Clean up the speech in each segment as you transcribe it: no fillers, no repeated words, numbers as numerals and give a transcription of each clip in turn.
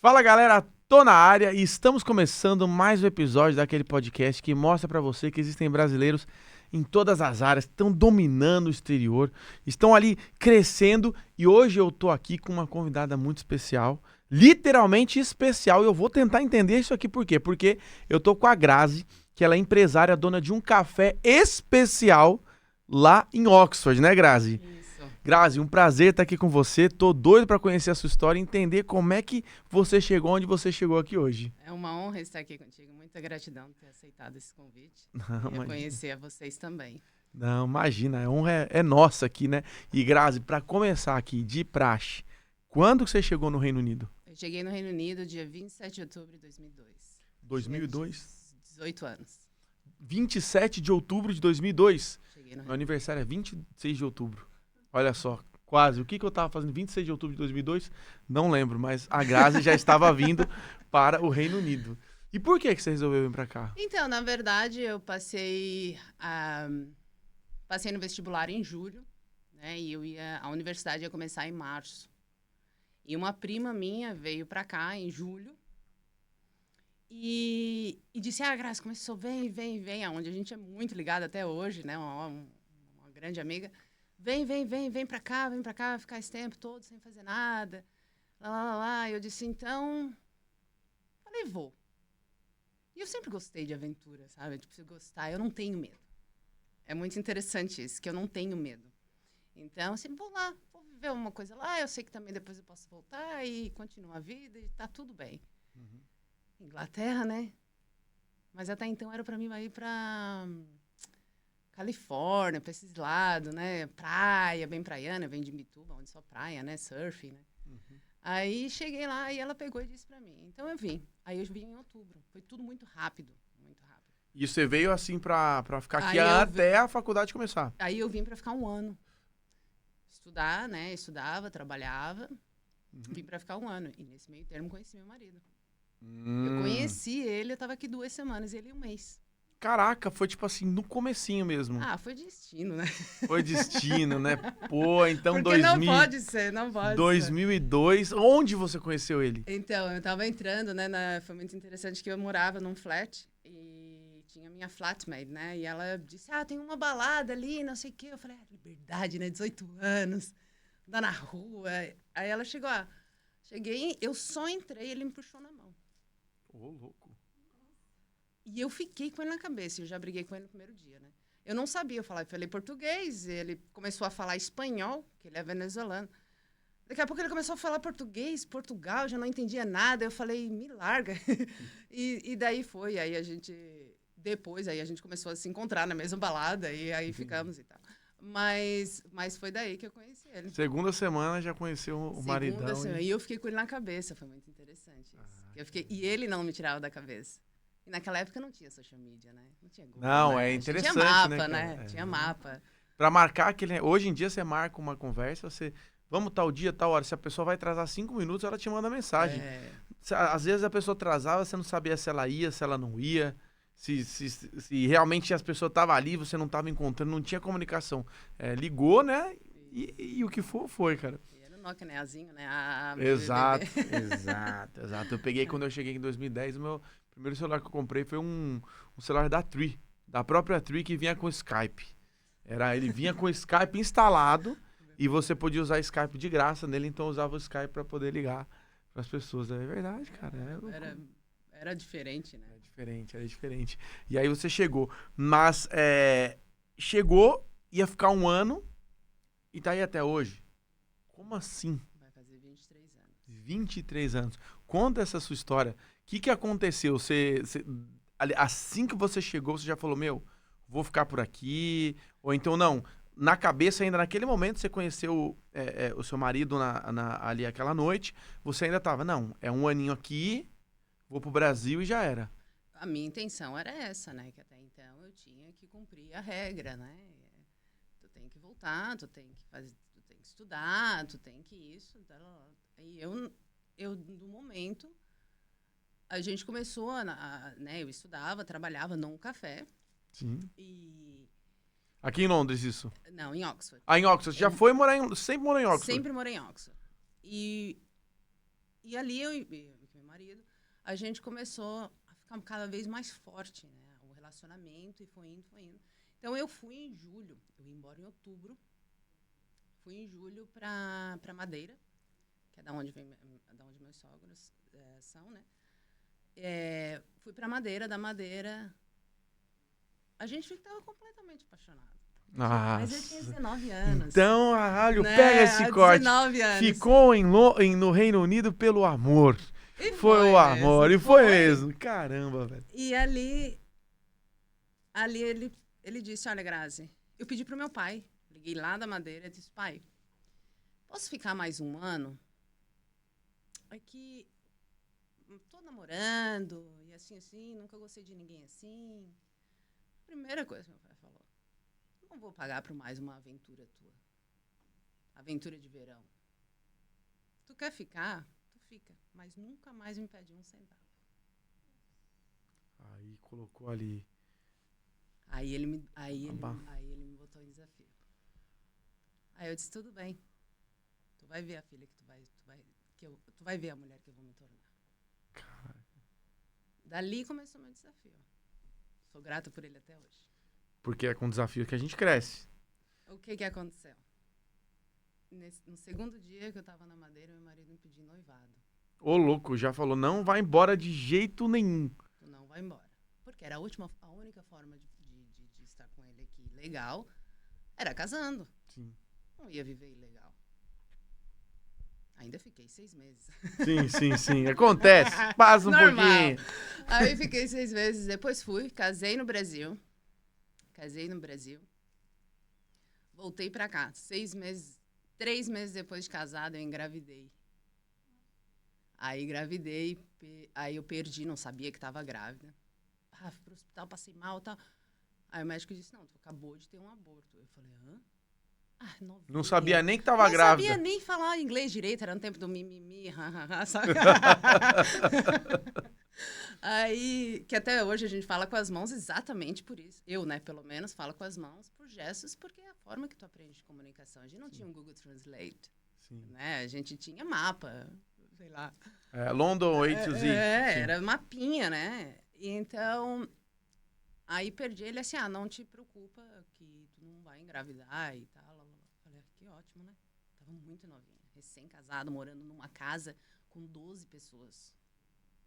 Fala galera, tô na área e estamos começando mais um episódio daquele podcast que mostra pra você que existem brasileiros em todas as áreas, que estão dominando o exterior, estão ali crescendo e hoje eu tô aqui com uma convidada muito especial, literalmente especial, e eu vou tentar entender isso aqui por quê? Porque eu tô com a Grazi, que ela é empresária, dona de um café especial lá em Oxford, né, Grazi? Isso. Grazi, um prazer estar aqui com você. Tô doido para conhecer a sua história e entender como é que você chegou onde você chegou aqui hoje. É uma honra estar aqui contigo. Muita gratidão por ter aceitado esse convite. Não, E imagina. reconhecer a vocês também. Não, imagina, a honra é nossa aqui, né? E Grazi, para começar aqui, de praxe, quando que você chegou no Reino Unido? Eu cheguei no Reino Unido dia 27 de outubro de 2002. 2002? 18 anos. 27 de outubro de 2002. Cheguei no Meu Reino aniversário é 26 de outubro. Olha só, quase. O que eu tava fazendo 26 de outubro de 2002? Não lembro, mas a Grazi já estava vindo para o Reino Unido. E por que você resolveu vir para cá? Então, na verdade, eu passei no vestibular em julho, né? E a universidade ia começar em março. E uma prima minha veio para cá em julho e disse, Graça, começou, vem, aonde a gente é muito ligado até hoje, né? Uma grande amiga. Vem pra cá, ficar esse tempo todo sem fazer nada. Lá. Eu disse, então, falei, vou. E eu sempre gostei de aventura, sabe? Tipo, se eu gostar, eu não tenho medo. É muito interessante isso, que eu não tenho medo. Então, assim, vou lá, vou viver uma coisa lá, eu sei que também depois eu posso voltar e continuar a vida e tá tudo bem. Uhum. Inglaterra, né? Mas até então era pra mim ir pra Califórnia, pra esses lados, né? Praia, bem praiana, vem de Mituba, onde só praia, né? Surf, né? Uhum. Aí cheguei lá e ela pegou e disse pra mim. Então eu vim. Aí eu vim em outubro. Foi tudo muito rápido, muito rápido. E você veio assim pra ficar aqui Aí eu até a faculdade começar? Aí eu vim pra ficar um ano. Estudar, né? Estudava, trabalhava. Vim pra ficar um ano. E nesse meio termo conheci meu marido. Eu conheci ele, eu tava aqui 2 semanas, ele 1 mês. Caraca, foi tipo assim, no comecinho mesmo. Foi destino, né? Foi destino, né? Pô, então Porque não pode ser. 2002, onde você conheceu ele? Então, eu tava entrando, né? Foi muito interessante que eu morava num flat e tinha minha flatmate, né? E ela disse, tem uma balada ali, não sei o quê. Eu falei, liberdade, né? 18 anos, andar na rua. Aí ela chegou, cheguei, eu só entrei, ele me puxou na mão. Ô, louco. E eu fiquei com ele na cabeça, eu já briguei com ele no primeiro dia, né? Eu não sabia, eu falei português, ele começou a falar espanhol, que ele é venezuelano. Daqui a pouco ele começou a falar português, Portugal, eu já não entendia nada, eu falei, me larga. e daí foi, depois a gente começou a se encontrar na mesma balada, e aí ficamos e tal. Mas foi daí que eu conheci ele. Segunda semana já conheceu o maridão. Segunda semana, e eu fiquei com ele na cabeça, foi muito interessante isso. E ele não me tirava da cabeça. E naquela época não tinha social media, né? Não tinha Google. Não, é interessante, tinha mapa, né? Tinha mapa. Pra marcar aquele... Hoje em dia você marca uma conversa, vamos tal dia, tal hora. Se a pessoa vai atrasar 5 minutos, ela te manda mensagem. Às vezes a pessoa atrasava, você não sabia se ela ia, se ela não ia. Se realmente as pessoas estavam ali, você não estava encontrando, não tinha comunicação. Ligou, né? E o que foi, cara. E era o Nokia Neazinho, né? Exato. Eu peguei quando eu cheguei em 2010, o meu primeiro celular que eu comprei foi um celular da Tree, da própria Tree, que vinha com Skype. Ele vinha com Skype instalado e você podia usar Skype de graça nele, então eu usava o Skype para poder ligar para as pessoas. É verdade, cara. Era diferente, né? Era diferente. E aí você chegou. Mas chegou, ia ficar um ano e tá aí até hoje. Como assim? Vai fazer 23 anos. 23 anos. Conta essa sua história. O que aconteceu? Assim que você chegou, você já falou, vou ficar por aqui? Ou então, não, na cabeça ainda, naquele momento, você conheceu o seu marido ali aquela noite, você ainda tava, não, é um aninho aqui, vou pro Brasil e já era. A minha intenção era essa, né? Que até então eu tinha que cumprir a regra, né? Tu tem que voltar, tu tem que estudar, tu tem que isso. E eu no momento, a gente começou né? Eu estudava, trabalhava num café. Sim. E... Aqui em Londres, isso? Não, em Oxford. Em Oxford. Sempre morou em Oxford? Sempre morei em Oxford. E E ali eu e meu marido, a gente começou a ficar cada vez mais forte, né? O relacionamento, e foi indo, foi indo. Então, eu fui em julho, eu ia embora em outubro, fui em julho para Madeira, que é da onde meus sogros são, né? Fui para Madeira, da Madeira, a gente estava completamente apaixonado. Mas eu tinha 19 anos. Então, Arralho, né? pega esse corte. 19 anos. Ficou no Reino Unido pelo amor. E foi o amor, mesmo, e foi mesmo. Caramba, velho. E ali ele disse, olha, Grazi, eu pedi pro meu pai, liguei lá da Madeira e disse, pai, posso ficar mais um ano? É que tô namorando, e assim, nunca gostei de ninguém assim. Primeira coisa que meu pai falou, não vou pagar por mais uma aventura tua. Aventura de verão. Tu quer ficar? Tu fica. Mas nunca mais me pede um centavo. Aí colocou ali. Aí ele me botou em desafio. Aí eu disse, tudo bem. Tu vai ver a filha que tu vai ver a mulher que eu vou me tornar. Cara. Dali começou meu desafio. Sou grata por ele até hoje. Porque é com desafio que a gente cresce. O que aconteceu? No segundo dia que eu tava na Madeira, meu marido me pediu noivado. Ô, louco, já falou, não vai embora de jeito nenhum. Tu não vai embora. Porque era a única forma de estar com ele aqui legal era casando. Sim. Não ia viver ilegal. Ainda fiquei 6 meses. Sim. Acontece. Passa um Normal. pouquinho. Aí fiquei 6 meses, depois fui, casei no Brasil. Voltei pra cá. 3 meses depois de casada, eu engravidei. Aí engravidei, aí eu perdi, não sabia que estava grávida. Fui pro hospital, passei mal e tal. Aí o médico disse, não, tu acabou de ter um aborto. Eu falei, hã? Não sabia nem que tava grávida. Não sabia nem falar inglês direito, era no tempo do mimimi, sabe? Aí, que até hoje a gente fala com as mãos exatamente por isso. Eu, né, pelo menos, falo com as mãos por gestos, porque é a forma que tu aprende comunicação. A gente não tinha um Google Translate, né? A gente tinha mapa, sei lá. London A to Z. Era mapinha, né? E então, aí perdi ele assim, não te preocupa que tu não vai engravidar e tal. Falei, que ótimo, né? Tava muito novinha, recém-casada, morando numa casa com 12 pessoas,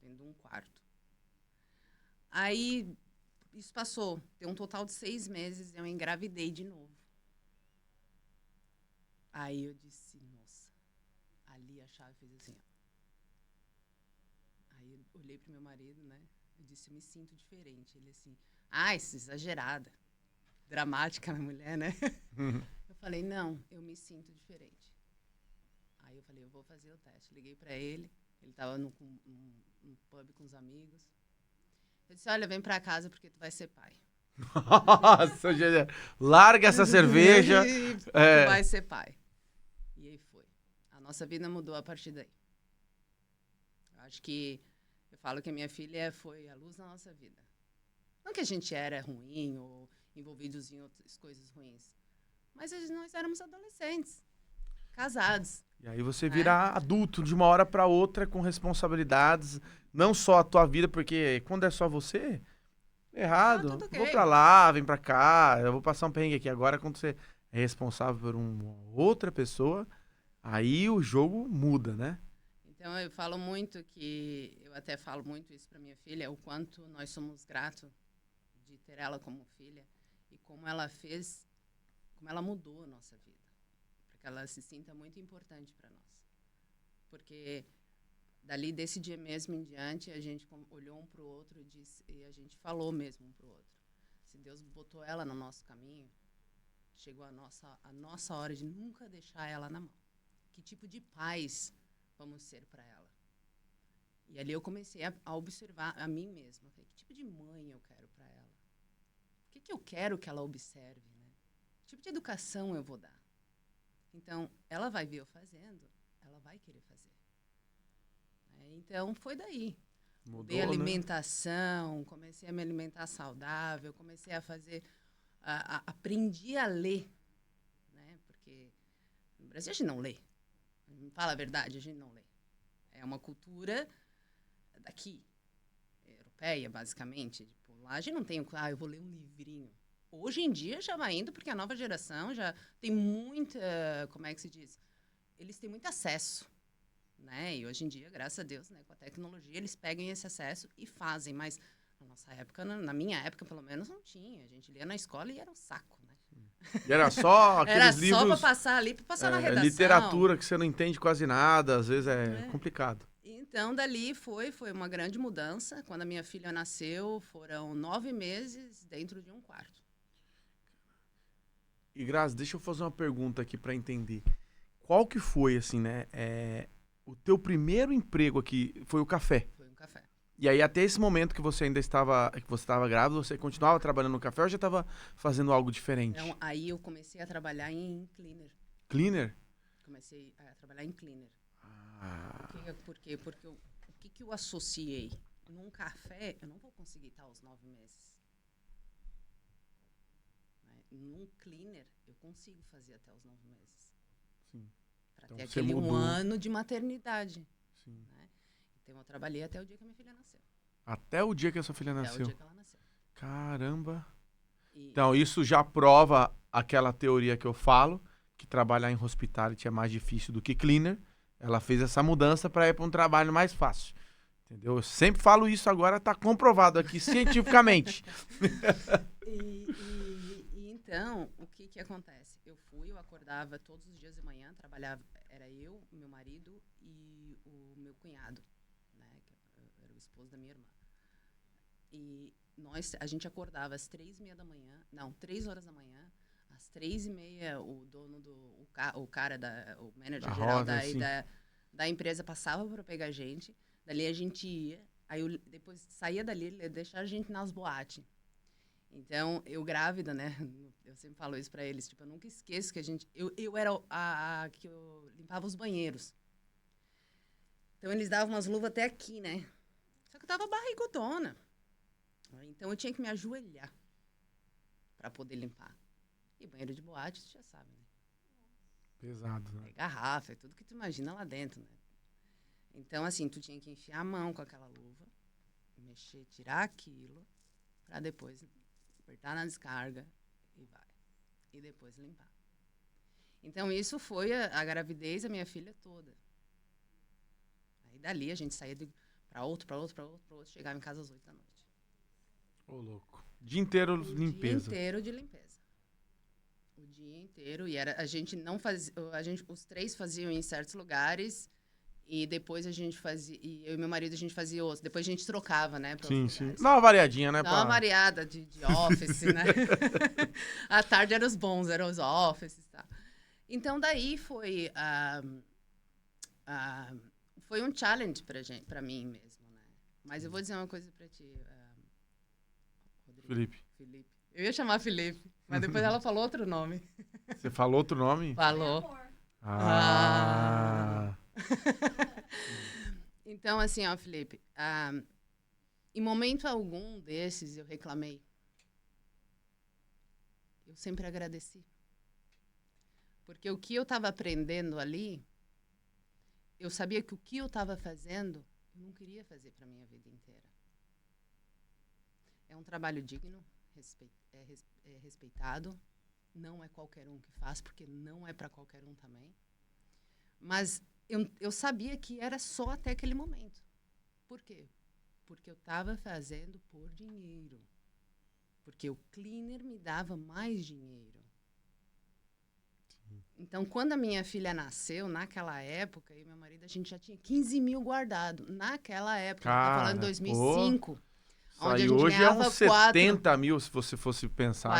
dentro de um quarto. Aí, isso passou. Deu um total de 6 meses, eu engravidei de novo. Aí eu disse, nossa, ali a chave fez assim, ó. Aí eu olhei pro meu marido, né? Eu disse, eu me sinto diferente. Ele assim, isso exagerada. Dramática na mulher, né? Eu falei, não, eu me sinto diferente. Aí eu falei, eu vou fazer o teste. Liguei pra ele tava num pub com os amigos. Eu disse, olha, vem pra casa porque tu vai ser pai. Nossa, larga essa cerveja. Tu vai ser pai. E aí foi. A nossa vida mudou a partir daí. Eu acho que eu falo que a minha filha foi a luz da nossa vida. Não que a gente era ruim ou envolvidos em outras coisas ruins, mas nós éramos adolescentes, casados. E aí você vira adulto de uma hora para outra com responsabilidades, não só a tua vida, porque quando é só você, errado. Okay. Vou pra lá, vem pra cá, eu vou passar um perrengue aqui. Agora, quando você é responsável por uma outra pessoa, aí o jogo muda, né? Então, eu falo muito eu até falo muito isso pra minha filha, o quanto nós somos gratos de ter ela como filha e como ela mudou a nossa vida. Para que ela se sinta muito importante para nós. Porque desse dia mesmo em diante, a gente olhou um pro outro e a gente falou mesmo um pro outro. Se Deus botou ela no nosso caminho, chegou a nossa hora de nunca deixar ela na mão. Que tipo de pais vamos ser para ela? E ali eu comecei a observar a mim mesma. Que tipo de mãe eu quero para ela? O que eu quero que ela observe? Né? Que tipo de educação eu vou dar? Então, ela vai ver eu fazendo, ela vai querer fazer. Então, foi daí. Mudei a alimentação, né? Comecei a me alimentar saudável, comecei a fazer... aprendi a ler. Né? Porque no Brasil a gente não lê. Fala a verdade, a gente não lê. É uma cultura daqui, europeia, basicamente. Tipo, lá a gente não tem, eu vou ler um livrinho. Hoje em dia já vai indo, porque a nova geração já tem muita, como é que se diz? Eles têm muito acesso, né? E hoje em dia, graças a Deus, né, com a tecnologia, eles pegam esse acesso e fazem. Mas na nossa época, na minha época, pelo menos, não tinha. A gente lia na escola e era um saco, né? E era só aqueles Era só livros... para passar ali, para passar na redação. Literatura que você não entende quase nada, às vezes é complicado. Então, dali foi uma grande mudança. Quando a minha filha nasceu, foram 9 meses dentro de um quarto. E, Grazi, deixa eu fazer uma pergunta aqui para entender. Qual que foi, assim, né? O teu primeiro emprego aqui foi o café. Foi um café. E aí, até esse momento que você ainda estava grávida, você continuava trabalhando no café ou já estava fazendo algo diferente? Então, aí eu comecei a trabalhar em cleaner. Cleaner? Comecei a trabalhar em cleaner. Ah. Por quê? Porque o que eu associei? Num café, eu não vou conseguir estar aos 9 meses. Num cleaner, eu consigo fazer até os 9 meses. Sim. Para Então, ter você aquele mudou. 1 ano de maternidade. Sim. Né? Então, eu trabalhei até o dia que a minha filha nasceu. Até o dia que a sua filha nasceu? Até o dia que ela nasceu. Caramba. E, Então, isso já prova aquela teoria que eu falo, que trabalhar em hospitality é mais difícil do que cleaner. Ela fez essa mudança para ir para um trabalho mais fácil. Entendeu? Eu sempre falo isso, agora está comprovado aqui cientificamente. Então, o que acontece? Eu acordava todos os dias de manhã, trabalhava, era eu, meu marido e o meu cunhado, né, que era o esposo da minha irmã. E a gente acordava às 3h30 da manhã, não, 3 horas da manhã, às 3h30 o dono o manager geral da empresa passava para pegar a gente, dali a gente ia, aí depois saía dali, ele ia deixar a gente nas boates. Então, eu grávida, né? Eu sempre falo isso pra eles. Tipo, eu nunca esqueço que eu era a que eu limpava os banheiros. Então, eles davam umas luvas até aqui, né? Só que eu tava barrigudona. Então, eu tinha que me ajoelhar pra poder limpar. E banheiro de boate, você já sabe, né? Pesado, né? É garrafa, é tudo que tu imagina lá dentro, né? Então, assim, tu tinha que enfiar a mão com aquela luva, mexer, tirar aquilo, pra depois apertar na descarga e vai. E depois limpar. Então, isso foi a gravidez da minha filha toda. Aí, dali, a gente saía pra outro, chegava em casa às 8 da noite. Ô, louco. Dia inteiro limpeza. Dia inteiro de limpeza. O dia inteiro. E a gente não fazia... os 3 faziam em certos lugares... E depois a gente fazia... E eu e meu marido, a gente fazia outros. Depois a gente trocava, né? Sim. Dá uma variadinha, né? Dá uma variada de office, né? À tarde eram os bons, eram os offices, tá? Então, daí foi... foi um challenge pra mim mesmo, né? Mas eu vou dizer uma coisa pra ti, Rodrigo. Felipe. Eu ia chamar Felipe, mas depois ela falou outro nome. Você falou outro nome? Falou. Então, assim, ó, Felipe, em momento algum desses eu reclamei. Eu sempre agradeci. Porque o que eu estava aprendendo ali, eu sabia que o que eu estava fazendo, eu não queria fazer para a minha vida inteira. É um trabalho digno, é respeitado, não é qualquer um que faz, porque não é para qualquer um também. Mas eu sabia que era só até aquele momento. Por quê? Porque eu estava fazendo por dinheiro. Porque o cleaner me dava mais dinheiro. Sim. Então, quando a minha filha nasceu, naquela época, eu e meu marido, a gente já tinha 15 mil guardado. Naquela época, eu estava falando em 2005. Onde a gente hoje é uns 70 mil, se você fosse pensar.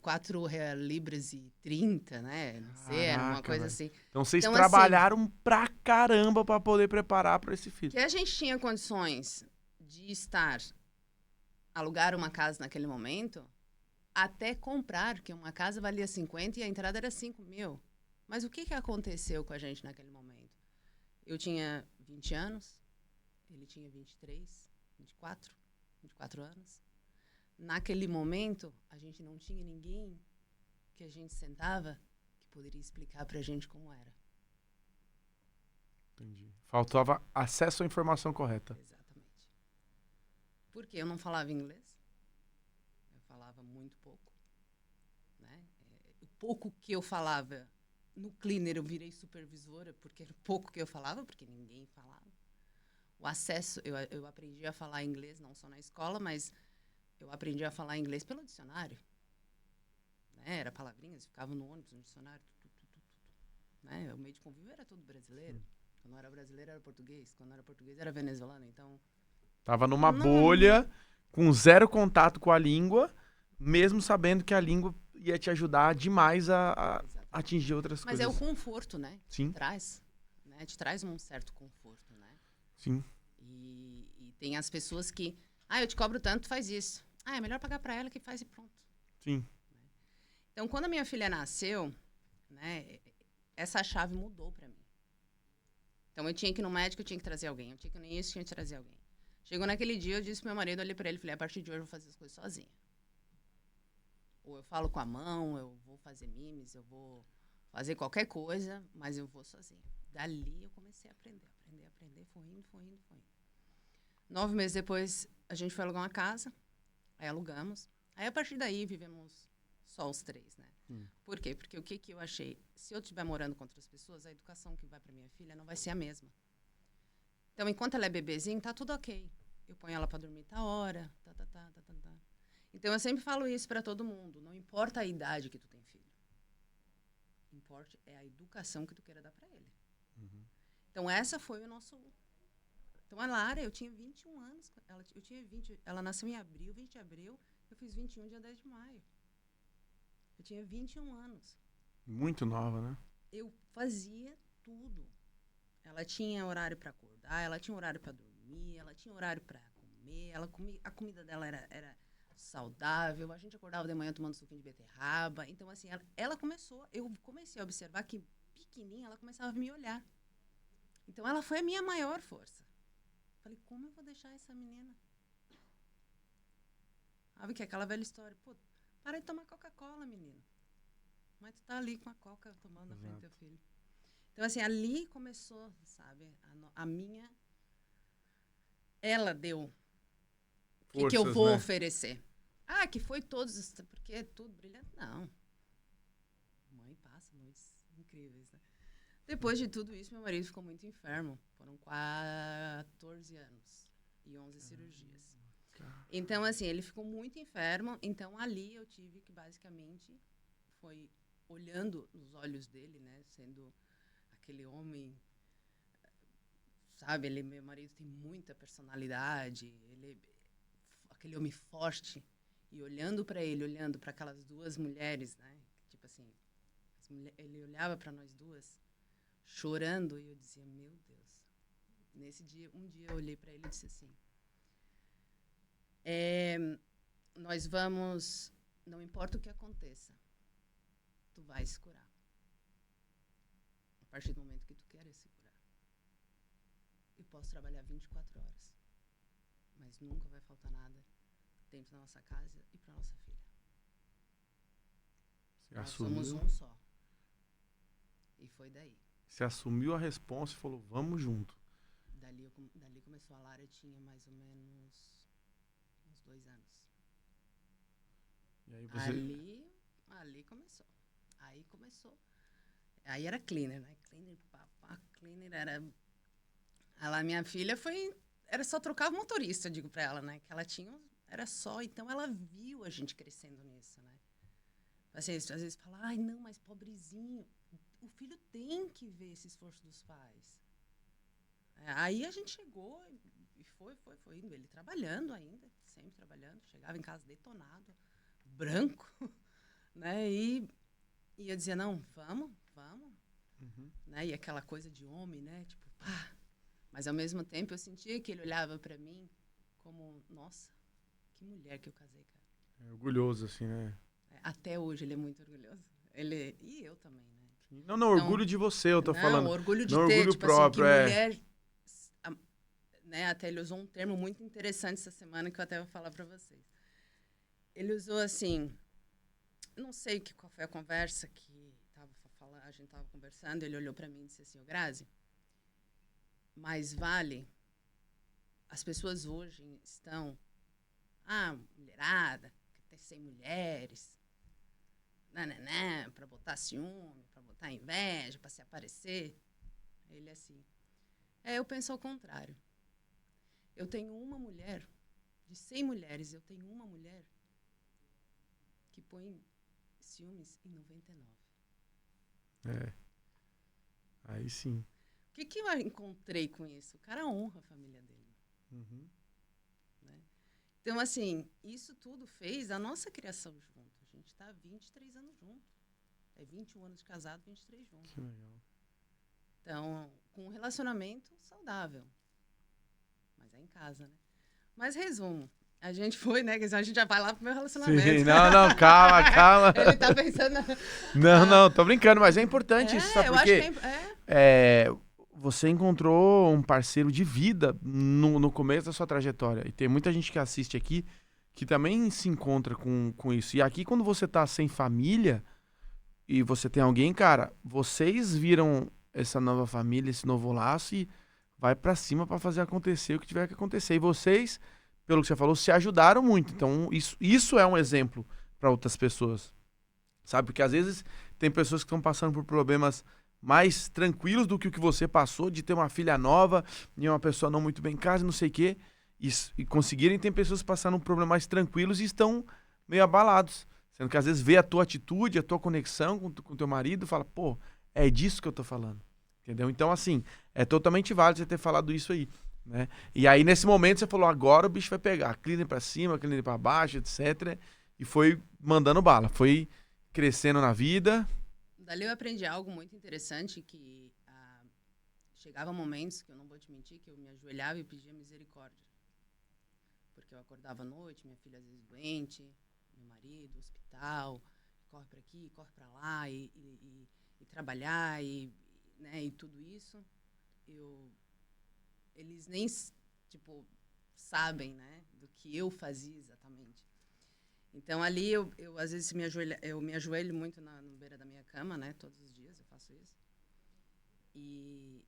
4 libras e 30, né? Não sei, era uma coisa assim. Então, vocês trabalharam assim, pra caramba pra poder preparar pra esse filho. Que a gente tinha condições de alugar uma casa naquele momento, até comprar, porque uma casa valia 50 e a entrada era 5 mil. Mas o que aconteceu com a gente naquele momento? Eu tinha 20 anos, ele tinha 24 anos. Naquele momento, a gente não tinha ninguém que a gente sentava que poderia explicar pra gente como era. Entendi. Faltava acesso à informação correta. Exatamente. Porque eu não falava inglês. Eu falava muito pouco. Né? O pouco que eu falava, no cleaner eu virei supervisora, porque era o pouco que eu falava, porque ninguém falava. O acesso, eu aprendi a falar inglês, não só na escola, mas eu aprendi a falar inglês pelo dicionário. Né? Era palavrinhas, ficava no ônibus, no dicionário. Né? O meio de convívio era todo brasileiro. Quando eu era brasileiro, era português. Quando eu era português, era venezuelano. Então, Tava numa bolha, com zero contato com a língua, mesmo sabendo que a língua ia te ajudar demais a atingir outras mas coisas. é o conforto, né? Sim. Traz, né? Te traz um certo conforto, né? Sim. E tem as pessoas que... eu te cobro tanto, faz isso. É melhor pagar pra ela que faz e pronto. Sim. Então, quando a minha filha nasceu, né? Essa chave mudou pra mim. Então, eu tinha que ir no médico, eu tinha que trazer alguém. Eu tinha que ir nisso, tinha que trazer alguém. Chegou naquele dia, eu disse pro meu marido, olhei pra ele e falei, a partir de hoje eu vou fazer as coisas sozinha. Ou eu falo com a mão, eu vou fazer mimes, eu vou fazer qualquer coisa, mas eu vou sozinha. Dali eu comecei a aprender, foi indo. 9 meses depois, a gente foi alugar uma casa, aí alugamos. Aí, a partir daí, vivemos só os 3, né? Por quê? Porque o que eu achei? Se eu estiver morando com outras pessoas, a educação que vai para minha filha não vai ser a mesma. Então, enquanto ela é bebezinha, tá tudo ok. Eu ponho ela para dormir tá hora, tá. Então, eu sempre falo isso para todo mundo. Não importa a idade que tu tem filho. Importa é a educação que tu queira dar para ele. Então, essa foi o nosso... Então, a Lara, eu tinha 21 anos. Ela nasceu em abril, 20 de abril. Eu fiz 21 dia 10 de maio. Eu tinha 21 anos. Muito nova, né? Eu fazia tudo. Ela tinha horário para acordar, ela tinha horário para dormir, ela tinha horário para comer, a comida dela era saudável, a gente acordava de manhã tomando suquinho de beterraba. Então, assim, eu comecei a observar que pequenininha ela começava a me olhar. Então, ela foi a minha maior força. Falei, como eu vou deixar essa menina? Sabe que é aquela velha história, pô, para de tomar Coca-Cola, menino. Mas tu tá ali com a Coca tomando na frente do teu filho. Então, assim, ali começou, sabe, a minha... Ela deu o que eu vou oferecer. Que foi todos... Porque é tudo brilhante? Não. Mãe passa noites incríveis, né? Depois de tudo isso, meu marido ficou muito enfermo. Foram 14 anos e 11 cirurgias. Então, assim, ele ficou muito enfermo. Então, ali eu tive que, basicamente, foi olhando nos olhos dele, né? Sendo aquele homem, sabe? Meu marido tem muita personalidade. Ele aquele homem forte. E olhando para ele, olhando para aquelas duas mulheres, né? Tipo assim, ele olhava para nós duas, chorando. E eu dizia, meu Deus. Nesse dia, um dia eu olhei para ele e disse assim... nós vamos, não importa o que aconteça, tu vai se curar. A partir do momento que tu queres se curar. Eu posso trabalhar 24 horas, mas nunca vai faltar nada dentro da nossa casa e para nossa filha. Nós somos um só. E foi daí. Você assumiu a responsa e falou, vamos junto. Dali começou a Lara, tinha mais ou menos... uns 2 anos. E aí você... Ali começou. Aí era cleaner, né? Cleaner era... Ela, minha filha, era só trocar o motorista, eu digo pra ela, né? Que ela tinha... Era só... Então, ela viu a gente crescendo nisso, né? Assim, às vezes fala, não, mas pobrezinho. O filho tem que ver esse esforço dos pais. Aí a gente chegou e foi indo. Ele trabalhando ainda, sempre trabalhando. Chegava em casa detonado, branco, né? E eu dizia, não, vamos. Né? E aquela coisa de homem, né? Tipo, pá. Mas, ao mesmo tempo, eu sentia que ele olhava pra mim como, nossa, que mulher que eu casei, cara. É orgulhoso, assim, né? Até hoje ele é muito orgulhoso. E eu também, né? Não, então, orgulho de você, eu tô falando. Orgulho de não ter, orgulho tipo próprio, assim, que mulher... Né, até ele usou um termo muito interessante essa semana que eu até vou falar para vocês. Ele usou assim, não sei qual foi a conversa que a gente estava conversando, ele olhou para mim e disse assim, Grazi, mais vale, as pessoas hoje estão, mulherada, quer ter 100 mulheres, para botar ciúme, para botar inveja, para se aparecer. Ele é assim. Eu penso ao contrário. Eu tenho uma mulher, de 100 mulheres, eu tenho uma mulher que põe ciúmes em 99. Aí sim. O que eu encontrei com isso? O cara honra a família dele. Uhum. Né? Então, assim, isso tudo fez a nossa criação junto. A gente está há 23 anos junto. 21 anos de casado, 23 juntos. Que legal. Então, com um relacionamento saudável. Mas é em casa, né? Mas, resumo. A gente foi, né? A gente já vai lá pro meu relacionamento. Sim, não, calma. Ele tá pensando... Não, tô brincando, mas é importante isso, sabe? Eu Porque acho que você encontrou um parceiro de vida no começo da sua trajetória. E tem muita gente que assiste aqui que também se encontra com isso. E aqui, quando você tá sem família e você tem alguém, cara, vocês viram essa nova família, esse novo laço e vai pra cima pra fazer acontecer o que tiver que acontecer. E vocês, pelo que você falou, se ajudaram muito. Então, isso é um exemplo para outras pessoas. Sabe? Porque às vezes tem pessoas que estão passando por problemas mais tranquilos do que o que você passou, de ter uma filha nova e uma pessoa não muito bem em casa, não sei o quê. E conseguirem, tem pessoas passando por problemas mais tranquilos e estão meio abalados. Sendo que às vezes vê a tua atitude, a tua conexão com o teu marido e fala, pô, é disso que eu tô falando. Entendeu? Então, assim, é totalmente válido você ter falado isso aí. Né? E aí, nesse momento, você falou, agora o bicho vai pegar. Cleaner pra cima, cleaner pra baixo, etc. E foi mandando bala. Foi crescendo na vida. Dali eu aprendi algo muito interessante, que chegava momentos, que eu não vou te mentir, que eu me ajoelhava e pedia misericórdia. Porque eu acordava à noite, minha filha às vezes doente, meu marido, hospital, corre para aqui, corre para lá, e trabalhar, né, e tudo isso. Eles nem, sabem, né, do que eu fazia exatamente. Então, ali, eu às vezes, eu me ajoelho muito na beira da minha cama, né, todos os dias eu faço isso. E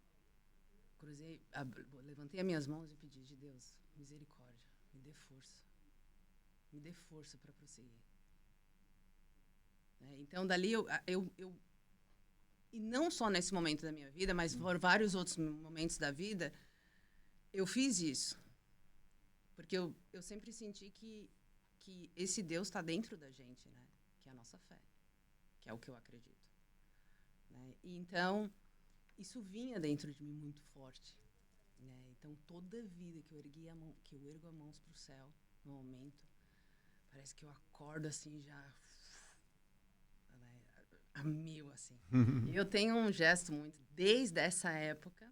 levantei as minhas mãos e pedi, de Deus, misericórdia, me dê força. Me dê força para prosseguir. Então, dali, e não só nesse momento da minha vida, mas por vários outros momentos da vida, eu fiz isso. Porque eu sempre senti que esse Deus está dentro da gente, né? Que é a nossa fé, que é o que eu acredito. Né? E então, isso vinha dentro de mim muito forte. Né? Então, toda vida que eu ergo as mãos para o céu, no momento, parece que eu acordo assim já... a mil, assim. E eu tenho um gesto muito... Desde essa época,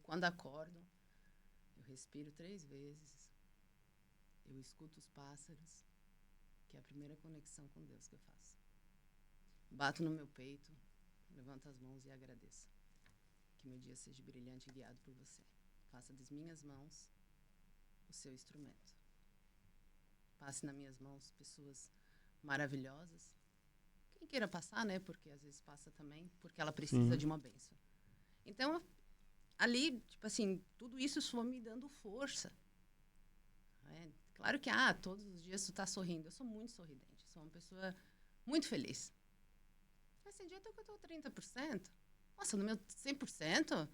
quando acordo, eu respiro 3 vezes, eu escuto os pássaros, que é a primeira conexão com Deus que eu faço. Bato no meu peito, levanto as mãos e agradeço. Que meu dia seja brilhante e guiado por você. Faça das minhas mãos o seu instrumento. Passe nas minhas mãos pessoas maravilhosas. Quem queira passar, né? Porque às vezes passa também, porque ela precisa de uma bênção. Então, ali, tudo isso foi me dando força. Claro que, todos os dias tu tá sorrindo. Eu sou muito sorridente, sou uma pessoa muito feliz. Mas tem dia que eu tô 30%. Nossa, no meu 100%...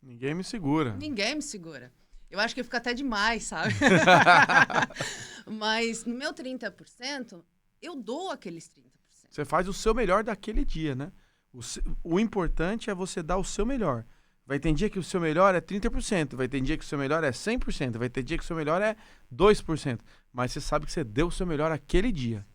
Ninguém me segura. Ninguém me segura. Eu acho que eu fico até demais, sabe? Mas no meu 30%, eu dou aqueles 30%. Você faz o seu melhor daquele dia, né? O importante é você dar o seu melhor. Vai ter dia que o seu melhor é 30%, vai ter dia que o seu melhor é 100%, vai ter dia que o seu melhor é 2%. Mas você sabe que você deu o seu melhor aquele dia.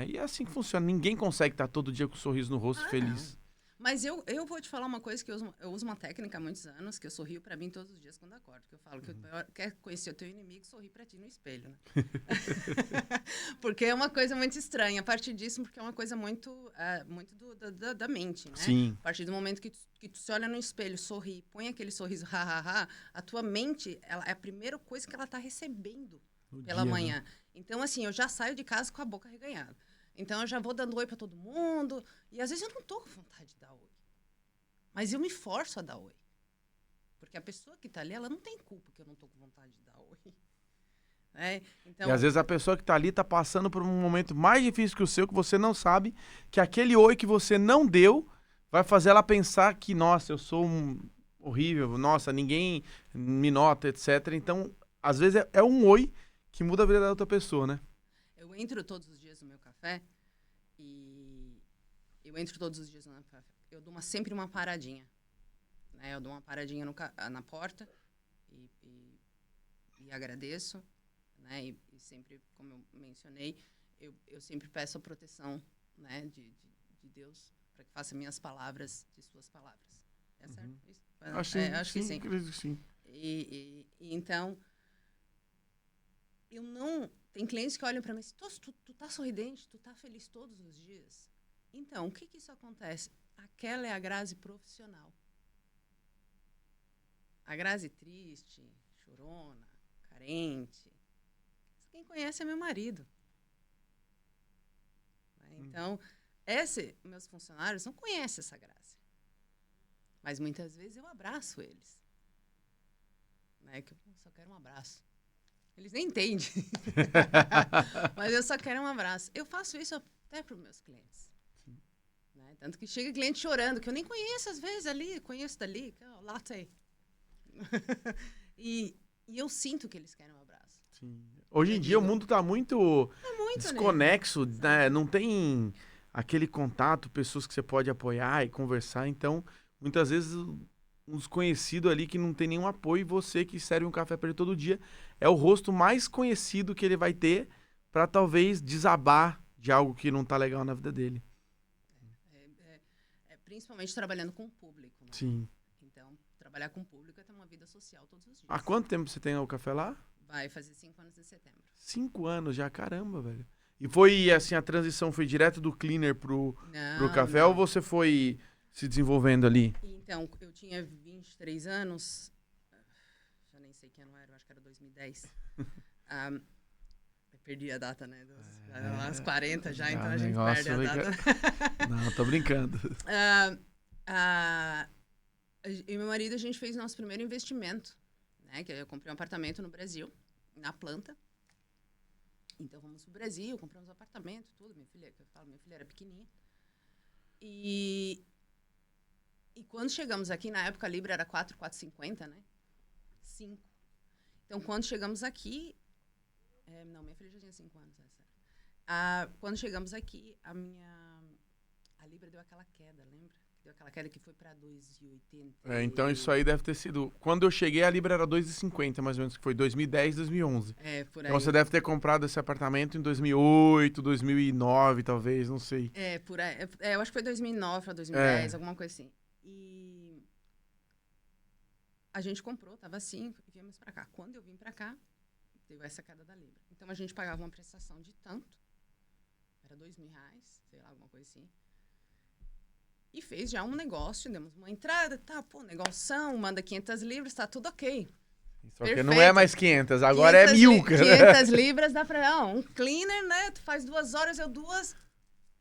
E é assim que funciona. Ninguém consegue estar todo dia com um sorriso no rosto, feliz. Não. Mas eu vou te falar uma coisa, que eu uso uma técnica há muitos anos, que eu sorrio pra mim todos os dias quando acordo. Que eu falo que quer conhecer o teu inimigo, sorri pra ti no espelho, né? Porque é uma coisa muito estranha. A partir disso, porque é uma coisa muito da mente, né? Sim. A partir do momento que tu se olha no espelho, sorri, põe aquele sorriso, a tua mente, é a primeira coisa que ela tá recebendo pela manhã. Né? Então, assim, eu já saio de casa com a boca reganhada. Então, eu já vou dando oi para todo mundo. E, às vezes, eu não tô com vontade de dar oi. Mas eu me forço a dar oi. Porque a pessoa que tá ali, ela não tem culpa que eu não tô com vontade de dar oi. Né? Então, E às vezes a pessoa que tá ali tá passando por um momento mais difícil que o seu, que você não sabe, que aquele oi que você não deu vai fazer ela pensar que, nossa, eu sou horrível, nossa, ninguém me nota, etc. Então, às vezes é um oi que muda a vida da outra pessoa, né? eu entro todos os dias no meu café e eu dou sempre uma paradinha. Né? Eu dou uma paradinha na porta e agradeço. Né? E sempre, como eu mencionei, eu sempre peço a proteção, né, de Deus para que faça minhas palavras de suas palavras. É certo? Isso? Acho que sim. Acredito que sim. E então, eu não... Tem clientes que olham para mim e dizem, tu tá sorridente, tu tá feliz todos os dias. Então, o que isso acontece? Aquela é a Grazi profissional. A Grazi triste, chorona, carente. Quem conhece é meu marido. Então, meus funcionários não conhecem essa Grazi. Mas muitas vezes eu abraço eles. Né? Que eu só quero um abraço. Eles nem entendem. Mas eu só quero um abraço. Eu faço isso até para os meus clientes. Né? Tanto que chega cliente chorando, que eu nem conheço às vezes ali, conheço dali, que é o latte. e eu sinto que eles querem um abraço. Sim. Hoje em dia o mundo tá muito desconexo, né? Não tem aquele contato, pessoas que você pode apoiar e conversar. Então, muitas vezes, uns conhecidos ali que não tem nenhum apoio, e você que serve um café para ele todo dia, é o rosto mais conhecido que ele vai ter para talvez desabar de algo que não tá legal na vida dele. Principalmente trabalhando com o público. Né? Sim. Então, trabalhar com o público é ter uma vida social todos os dias. Há quanto tempo você tem o café lá? Vai fazer 5 anos em setembro. 5 anos já, caramba, velho. E foi assim, a transição foi direto do cleaner pro café ou você foi se desenvolvendo ali? Então, eu tinha 23 anos, já nem sei que ano era, acho que era 2010. Eu perdi a data, né? Às 40 já, então a gente perde a data. Não, tô brincando. Eu e meu marido, a gente fez nosso primeiro investimento, né? Que eu comprei um apartamento no Brasil, na planta. Então, fomos pro Brasil, compramos um apartamento, tudo. Minha filha era pequenininha. E quando chegamos aqui, na época a Libra era 4,50, né? 5. Então, quando chegamos aqui... não, minha filha já tinha 5 anos, é sério. Quando chegamos aqui, a Libra deu aquela queda, lembra? Deu aquela queda que foi para 2,80. Então isso aí deve ter sido... Quando eu cheguei, a Libra era 2,50, mais ou menos, que foi 2010, 2011. Por aí. Então você deve ter comprado esse apartamento em 2008, 2009, talvez, não sei. Por aí. Eu acho que foi 2009 para 2010, alguma coisa assim. E a gente comprou, tava assim, e viemos para cá. Quando eu vim para cá, deu essa queda da Libra. Então a gente pagava uma prestação de tanto, era R$2.000, sei lá, alguma coisa assim. E fez já um negócio, demos uma entrada, negoção, manda 500 libras, tá tudo ok. Só que não é mais 500, agora é 1.000. 500 libras dá pra... um cleaner, né? Tu faz 2 horas, eu 2.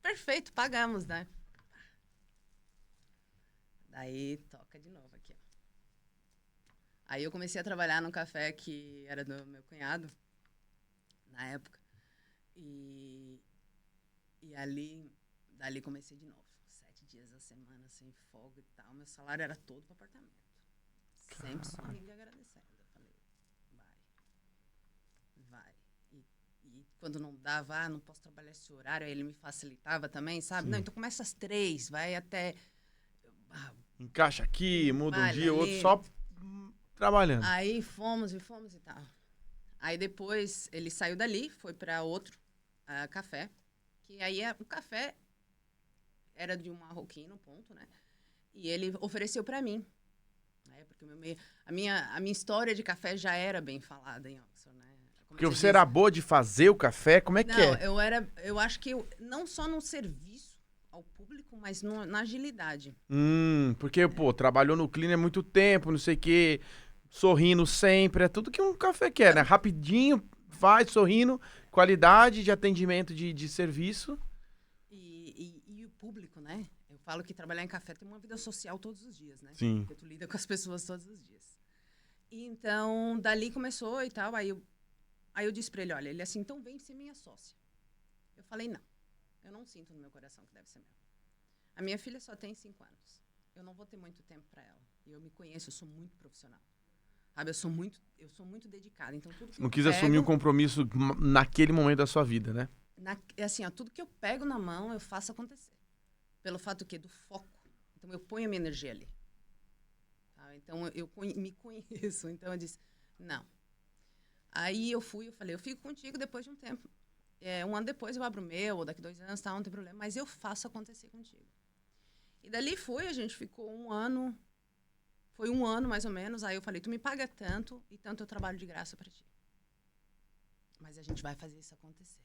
Perfeito, pagamos, né? Daí, toca de novo aqui, ó. Aí eu comecei a trabalhar num café que era do meu cunhado, na época. E dali comecei de novo. 7 dias a semana, sem folga e tal. Meu salário era todo pro apartamento. Sempre sorrindo e agradecendo. Eu falei, vai. E quando não dava, não posso trabalhar esse horário, aí ele me facilitava também, sabe? Sim. Não, então começa às 3, vai até... Encaixa aqui, muda um dia, outro, só trabalhando. Aí fomos e tal. Aí depois ele saiu dali, foi para outro café, que aí o café era de um marroquino, ponto, né? E ele ofereceu para mim. Porque a minha história de café já era bem falada em Oxford, né? Porque você era boa de fazer o café? Como é que é? Eu acho que não só no serviço ao público, mas na agilidade. Porque, trabalhou no cleaner há muito tempo, não sei o quê, sorrindo sempre, é tudo que um café quer, né? Rapidinho, faz, sorrindo, qualidade de atendimento de serviço. E o público, né? Eu falo que trabalhar em café tem uma vida social todos os dias, né? Sim. Porque tu lida com as pessoas todos os dias. Então, dali começou e tal. Aí eu disse pra ele, olha, ele assim, então vem ser minha sócia. Eu falei, não, eu não sinto no meu coração que deve ser meu. A minha filha só tem 5 anos. Eu não vou ter muito tempo pra ela. E eu me conheço, eu sou muito profissional. Sabe, eu sou muito dedicada. Então, tudo que Não eu quis pego, assumir um compromisso naquele momento da sua vida, né? assim, ó, tudo que eu pego na mão, eu faço acontecer. Pelo fato do foco. Então, eu ponho a minha energia ali. Tá? Então, eu me conheço. Então, eu disse, não. Aí eu falei, eu fico contigo depois de um tempo. 1 ano depois eu abro o meu, ou daqui 2 anos, tá, não tem problema. Mas eu faço acontecer contigo. E dali a gente ficou 1 ano. Foi 1 ano, mais ou menos. Aí eu falei, tu me paga tanto e tanto eu trabalho de graça pra ti. Mas a gente vai fazer isso acontecer.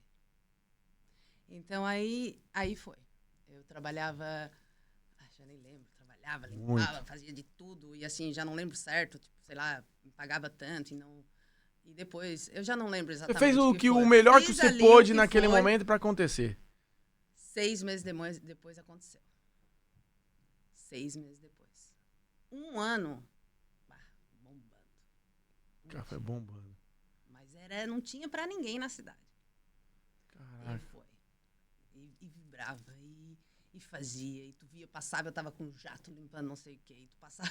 Então, aí foi. Eu trabalhava... já nem lembro. Trabalhava, limpava, fazia de tudo. E assim, já não lembro certo. Tipo, sei lá, me pagava tanto e não... E depois, eu já não lembro Você exatamente fez o foi. melhor que você pôde naquele foi. momento pra acontecer. 6 meses depois aconteceu. 6 meses depois. 1 ano, bombando. Café bombando. Mas não tinha pra ninguém na cidade. Caraca. E foi. E vibrava, e fazia. E tu via, passava, eu tava com um jato limpando não sei o quê. E tu passava...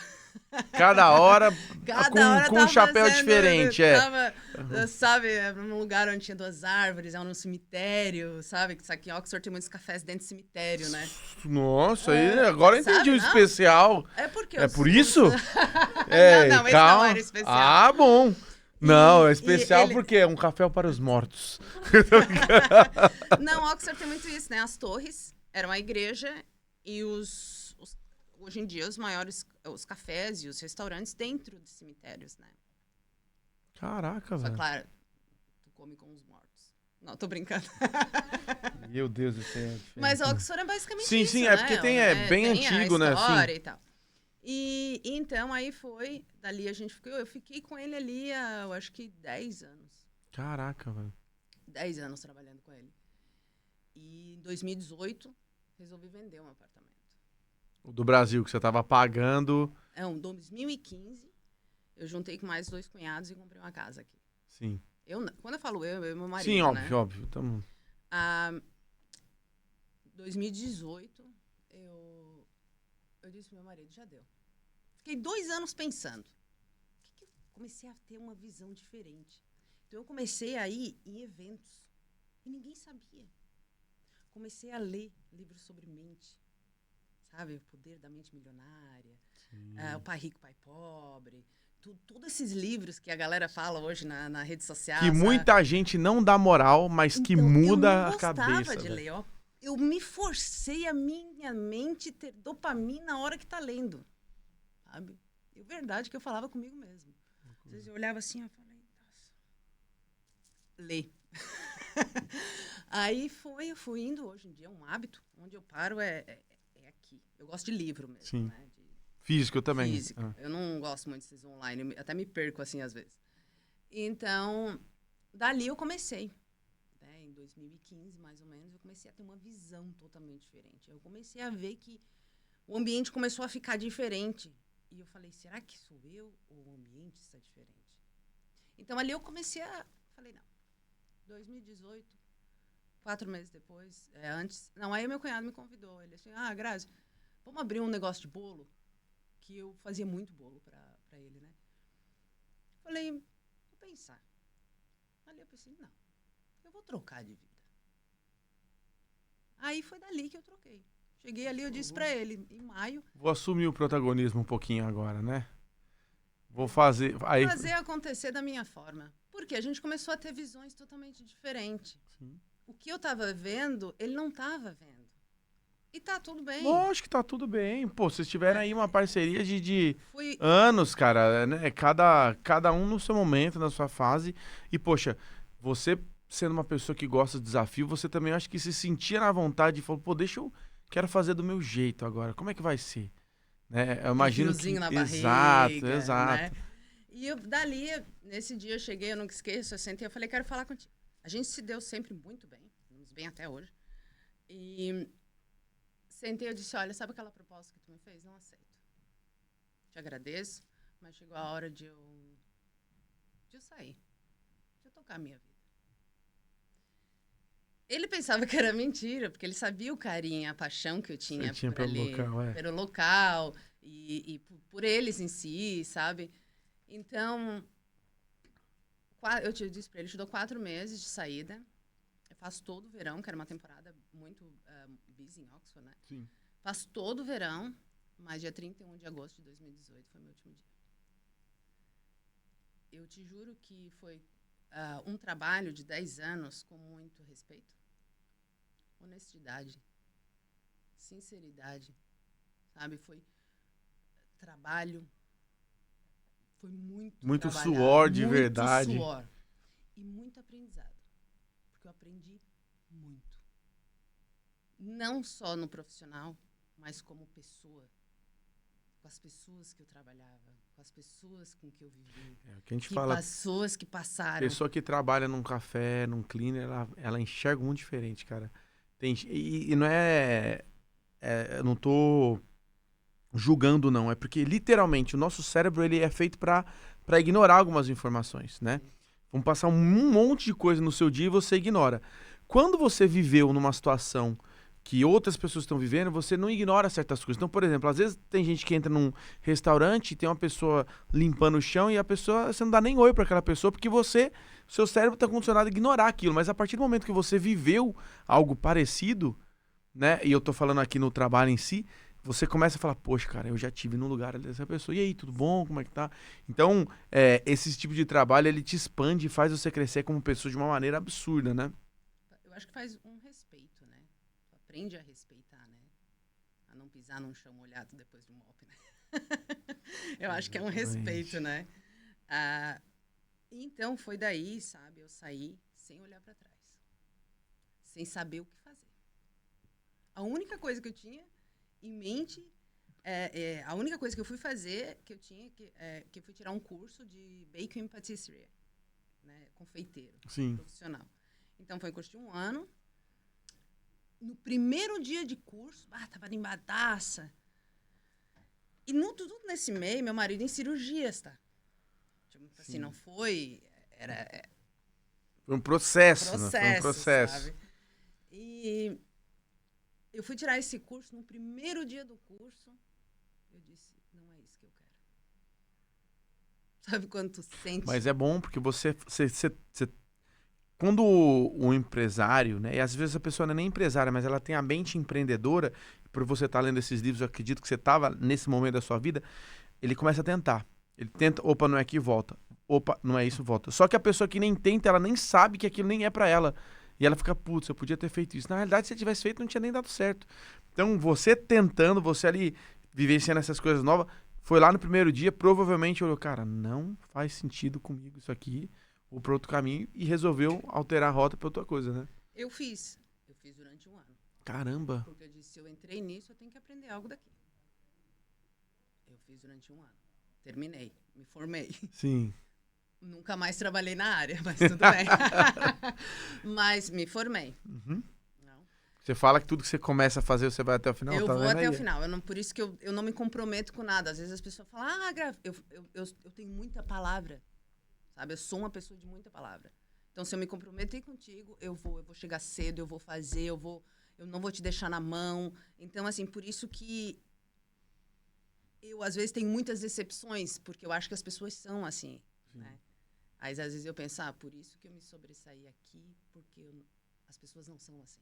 Cada hora com um tava chapéu fazendo, diferente, tava, sabe, num lugar onde tinha 2 árvores, num cemitério, sabe? Que aqui em Oxford tem muitos cafés dentro de cemitério, né? Nossa, aí agora eu entendi o especial. É porque É por isso? não, esse não era especial. Ah, bom. Não, é especial porque é um café para os mortos. Não, Oxford tem muito isso, né? As torres eram a igreja e hoje em dia os cafés e os restaurantes dentro de cemitérios, né? Caraca, velho. Só claro, tu come com os mortos. Não, tô brincando. Meu Deus do céu. Mas Oxford é basicamente sim, isso, sim, né? é porque bem tem antigo, a né? história Sim. e tal. E então aí foi, dali eu fiquei com ele ali há, eu acho que 10 anos. Caraca, velho. 10 anos trabalhando com ele. E em 2018, resolvi vender um apartamento. O do Brasil, que você tava pagando. Em 2015, eu juntei com mais 2 cunhados e comprei uma casa aqui. Sim. Quando eu falo eu e meu marido, Sim, óbvio, né? óbvio. Tamo... 2018, eu disse pro meu marido, já deu. Fiquei 2 anos pensando. Comecei a ter uma visão diferente. Então, eu comecei a ir em eventos. E ninguém sabia. Comecei a ler livros sobre mente. Sabe? O Poder da Mente Milionária. O Pai Rico, Pai Pobre. Todos esses livros que a galera fala hoje na rede social. Que muita gente não dá moral, mas que muda a cabeça. Eu gostava de ler. Eu me forcei a minha mente ter dopamina na hora que tá lendo. Sabe? E verdade que eu falava comigo mesmo. Às vezes eu olhava assim e falei, nossa, lê. Aí eu fui indo, hoje em dia é um hábito, onde eu paro é aqui. Eu gosto de livro mesmo, sim. Né? Físico eu também. Físico. Eu não gosto muito desses online, até me perco assim às vezes. Então, dali eu comecei. Né? Em 2015, mais ou menos, eu comecei a ter uma visão totalmente diferente. Eu comecei a ver que o ambiente começou a ficar diferente. E eu falei, será que sou eu ou o ambiente está diferente? Então, ali eu comecei falei, não. 2018, 4 meses depois, antes... Não, aí meu cunhado me convidou. Ele disse, Grazi, vamos abrir um negócio de bolo? Que eu fazia muito bolo pra ele, né? Falei, vou pensar. Ali eu pensei, não, eu vou trocar de vida. Aí foi dali que eu troquei. Cheguei ali, eu disse pra ele, em maio... Vou assumir o protagonismo um pouquinho agora, né? Vou fazer... Fazer acontecer da minha forma. Porque a gente começou a ter visões totalmente diferentes. Sim. O que eu estava vendo, ele não estava vendo. E tá tudo bem. Lógico que tá tudo bem. Pô, vocês tiveram aí uma parceria de anos, cara, né? Cada um no seu momento, na sua fase. E, poxa, você sendo uma pessoa que gosta de desafio, você também acho que se sentia na vontade e falou, pô, quero fazer do meu jeito agora. Como é que vai ser? Né? Eu imagino que... na barriga, exato. Né? E dali, nesse dia eu cheguei, eu nunca esqueço, eu sentei, eu falei, quero falar contigo. A gente se deu sempre muito bem, nos bem até hoje. E sentei, eu disse, olha, sabe aquela proposta que tu me fez? Não aceito. Te agradeço, mas chegou a hora de eu sair. Deixa eu tocar a minha vida. Ele pensava que era mentira, porque ele sabia o carinho, a paixão que eu tinha, Você tinha por ali, pelo local e por eles em si, sabe? Então, eu disse pra ele, eu te dou 4 meses de saída. Eu faço todo o verão, que era uma temporada muito busy em Oxford, né? Sim. Faço todo o verão, mas dia 31 de agosto de 2018 foi meu último dia. Eu te juro que foi um trabalho de 10 anos com muito respeito, honestidade, sinceridade, sabe? Foi trabalho, foi muito trabalhado, suor de muito verdade. suor e muito aprendizado, porque eu aprendi muito. Não só no profissional, mas como pessoa, com as pessoas que eu trabalhava, com as pessoas com que eu vivi, O que a gente fala, pessoas que passaram. pessoa que trabalha num café, num cleaner, ela enxerga muito diferente, cara. E não eu não tô julgando, não. É porque, literalmente, o nosso cérebro ele é feito pra ignorar algumas informações, né? Vão passar um monte de coisa no seu dia e você ignora. Quando você viveu numa situação que outras pessoas estão vivendo, você não ignora certas coisas. Então, por exemplo, às vezes tem gente que entra num restaurante e tem uma pessoa limpando o chão e a pessoa, você não dá nem oi pra aquela pessoa porque seu cérebro tá condicionado a ignorar aquilo. Mas a partir do momento que você viveu algo parecido, né? E eu tô falando aqui no trabalho em si, você começa a falar, poxa, cara, eu já tive no lugar dessa pessoa. E aí, tudo bom? Como é que tá? Então, esse tipo de trabalho, ele te expande e faz você crescer como pessoa de uma maneira absurda, né? Eu acho que faz um respeito, né? Tu aprende a respeitar, né? A não pisar num chão molhado depois de um mop, né? Eu acho que é um respeito, né? Então, foi daí, sabe? Eu saí sem olhar pra trás. Sem saber o que fazer. A única coisa que eu tinha em mente, a única coisa que eu fui fazer, que eu fui tirar um curso de baking patisserie, né? Confeiteiro. Sim. Profissional. Então, foi um curso de 1 ano. No primeiro dia de curso, tava animadaça. E tudo nesse meio, meu marido em cirurgias, tá? Tipo, assim, não foi... Foi um processo, né? Foi um processo. Sabe? E eu fui tirar esse curso, no primeiro dia do curso, eu disse, não é isso que eu quero. Sabe quando tu sente? Mas é bom, porque você quando o empresário, né? E às vezes a pessoa não é nem empresária, mas ela tem a mente empreendedora, por você estar lendo esses livros, eu acredito que você estava nesse momento da sua vida, ele começa a tentar. Ele tenta, opa, não é aqui, volta. Opa, não é isso, volta. Só que a pessoa que nem tenta, ela nem sabe que aquilo nem é pra ela. E ela fica, putz, eu podia ter feito isso. Na realidade, se eu tivesse feito, não tinha nem dado certo. Então, você tentando, você ali vivenciando essas coisas novas, foi lá no primeiro dia, provavelmente olhou, cara, não faz sentido comigo isso aqui, ou para outro caminho, e resolveu alterar a rota para outra coisa, né? Eu fiz durante 1 ano. Caramba! Porque eu disse, se eu entrei nisso, eu tenho que aprender algo daqui. Eu fiz durante 1 ano. Terminei, me formei. Sim. Nunca mais trabalhei na área, mas tudo bem. Mas me formei. Uhum. Não. Você fala que tudo que você começa a fazer, você vai até o final? Eu tá vou vendo até aí? o final. por isso que eu não me comprometo com nada. Às vezes as pessoas falam, eu tenho muita palavra. Sabe? Eu sou uma pessoa de muita palavra. Então, se eu me comprometer contigo, eu vou chegar cedo, eu vou fazer, eu não vou te deixar na mão. Então, assim, por isso que eu, às vezes, tenho muitas decepções, porque eu acho que as pessoas são assim, né? Aí, às vezes, eu penso, por isso que eu me sobressaí aqui, porque as pessoas não são assim.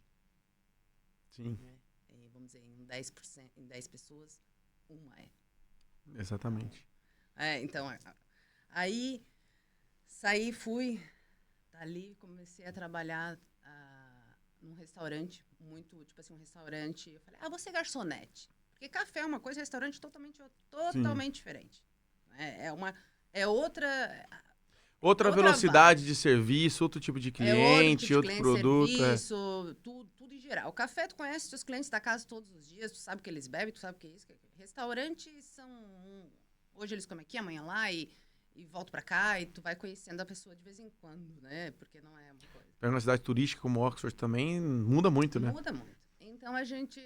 Sim. Né? E, vamos dizer, em 10%, em 10 pessoas, uma é. Exatamente. Então, aí, saí, fui, dali, comecei a trabalhar num restaurante, muito, tipo assim, um restaurante. Eu falei, vou ser garçonete. Porque café é uma coisa, restaurante totalmente diferente. É outra velocidade de serviço, outro tipo de cliente, outro produto. Serviço, tudo em geral. O café, tu conhece os teus clientes da casa todos os dias, tu sabe que eles bebem, tu sabe que é isso. Restaurantes são... Hoje eles comem aqui, amanhã lá, e voltam pra cá, e tu vai conhecendo a pessoa de vez em quando, né? Porque não é uma coisa... Para uma cidade turística como Oxford também muda muito, né? Muda muito. Então,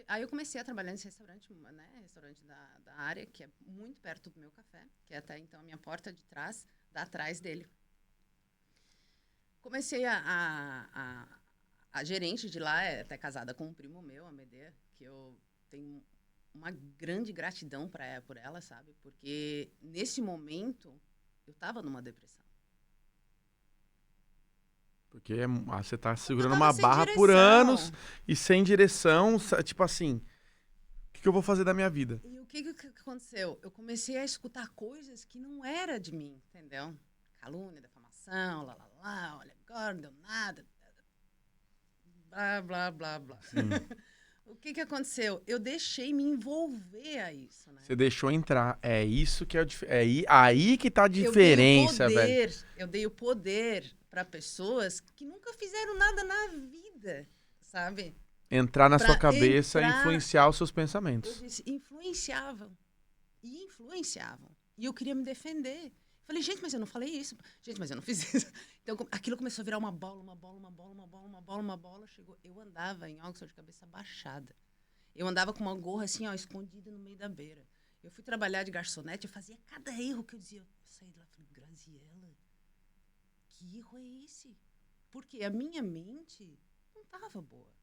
aí eu comecei a trabalhar nesse restaurante, né? Restaurante da área, que é muito perto do meu café, que é até então a minha porta de trás, dá atrás dele. Comecei a gerente de lá é até casada com um primo meu, a Medea, que eu tenho uma grande gratidão por ela, sabe? Porque nesse momento eu tava numa depressão. Porque você tá Porque eu segurando tava uma sem barra por anos direção. e sem direção, tipo assim, o que eu vou fazer da minha vida? E o que aconteceu? Eu comecei a escutar coisas que não era de mim, entendeu? Calúnia, defamação, olha, agora não deu nada, blá, blá, blá, blá. Sim. O que aconteceu? Eu deixei me envolver a isso, né? Você deixou entrar. É isso que é aí que tá a Eu dei o diferença, velho. poder, eu dei o poder para pessoas que nunca fizeram nada na vida, sabe? Entrar na sua Para cabeça e entrar, influenciar os seus eu pensamentos. disse, influenciavam. E influenciavam. E eu queria me defender. Falei, gente, mas eu não falei isso. Gente, mas eu não fiz isso. Então, aquilo começou a virar uma bola, uma bola, uma bola, uma bola, uma bola, uma bola. Chegou. Eu andava em Oxford de cabeça baixada. Eu andava com uma gorra assim, ó, escondida no meio da beira. Eu fui trabalhar de garçonete, eu fazia cada erro que eu dizia. Eu saí de lá e falei, Graziella, que erro é esse? Porque a minha mente não estava boa.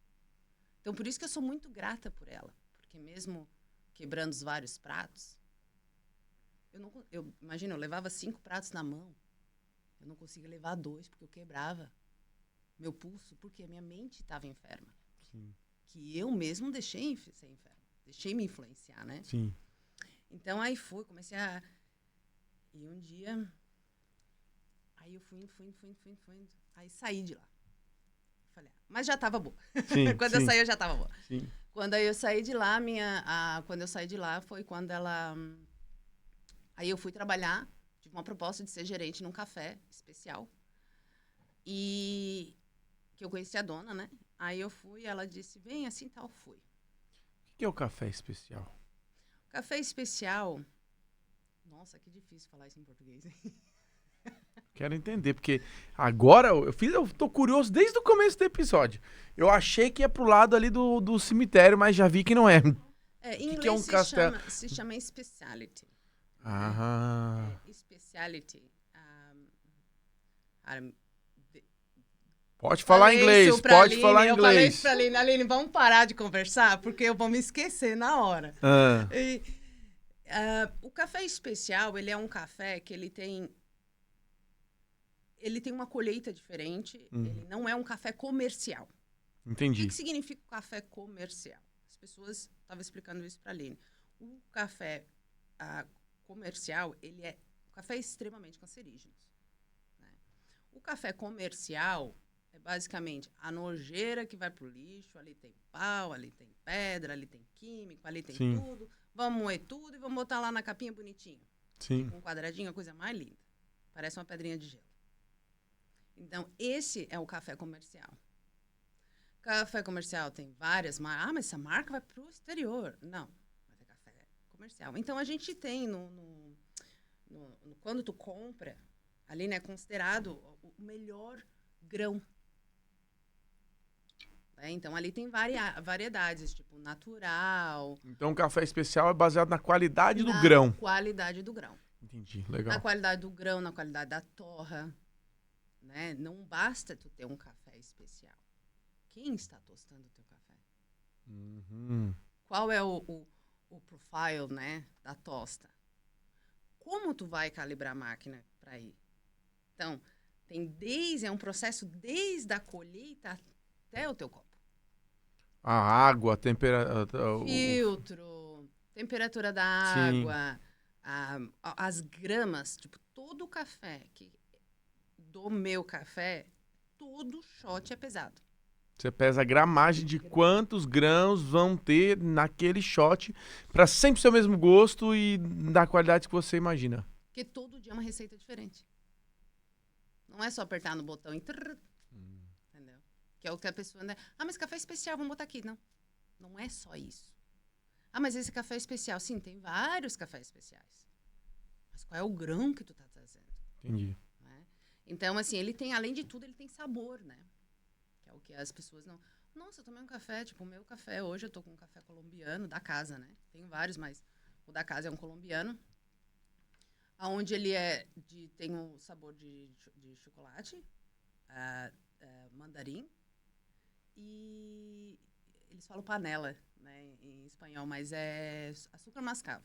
Então, por isso que eu sou muito grata por ela. Porque mesmo quebrando os vários pratos, imagina, eu levava 5 pratos na mão. Eu não conseguia levar 2 porque eu quebrava meu pulso, porque a minha mente estava enferma. Sim. Que eu mesmo deixei ser enferma. Deixei me influenciar, né? Sim. Então, aí comecei a... E um dia... Aí eu fui indo. Aí saí de lá. Falei, mas já estava boa. Sim. Quando sim, eu saí, eu já estava boa. Sim. Quando aí eu saí de lá, quando eu saí de lá foi quando ela... Aí eu fui trabalhar, tive uma proposta de ser gerente num café especial. E que eu conheci a dona, né? Aí eu fui, ela disse, vem assim, tal, fui. O que é o café especial? Café especial... Nossa, que difícil falar isso em português, hein? Quero entender, porque agora eu tô curioso desde o começo do episódio. Eu achei que ia pro lado ali do cemitério, mas já vi que não é. Em O que é um inglês castelo? se chama speciality. Ah. Speciality. Pode falar inglês, pode falar Eu falei isso inglês. pra Aline, vamos parar de conversar, porque eu vou me esquecer na hora. Ah, O café especial, ele é um café que ele tem uma colheita diferente, ele não é um café comercial. O entendi. que significa o café comercial? As pessoas estavam explicando isso para a Aline. O café comercial, o café é extremamente cancerígeno. Né? O café comercial é basicamente a nojeira que vai pro lixo, ali tem pau, ali tem pedra, ali tem químico, ali tem Sim. tudo. Vamos moer tudo e vamos botar lá na capinha bonitinho. Sim. Um quadradinho, a coisa mais linda. Parece uma pedrinha de gelo. Então, esse é o café comercial. Café comercial tem várias marcas. Mas essa marca vai para o exterior. Não, mas é café comercial. Então, a gente tem, quando tu compra, ali, né, considerado o melhor grão. Então, ali tem variedades, tipo natural. Então o café especial é baseado na qualidade do grão. Qualidade do grão. Entendi, legal. Na qualidade do grão, na qualidade da torra. Né? Não basta tu ter um café especial. Quem está tostando o teu café? Qual é o profile, né, da tosta? Como tu vai calibrar a máquina para ir? Então, é um processo desde a colheita até o teu copo. A água, a temperatura... Filtro, temperatura da água, as gramas, tipo, todo o café do meu café, todo shot é pesado. Você pesa a gramagem de quantos grãos vão ter naquele shot para sempre ser o mesmo gosto e da qualidade que você imagina. Porque todo dia é uma receita diferente. Não é só apertar no botão e... Entendeu? Que é o que a pessoa... Né? Mas café especial, vamos botar aqui. Não, não é só isso. Mas esse café é especial. Sim, tem vários cafés especiais. Mas qual é o grão que tu tá trazendo? Entendi. Né? Então, assim, ele tem, além de tudo, ele tem sabor, né? Que é o que as pessoas não... Nossa, eu tomei um café, tipo, o meu café hoje, eu tô com um café colombiano, da casa, né? Tem vários, mas o da casa é um colombiano. Onde ele tem um sabor de chocolate, mandarim e eles falam panela, né, em espanhol, mas é açúcar mascavo.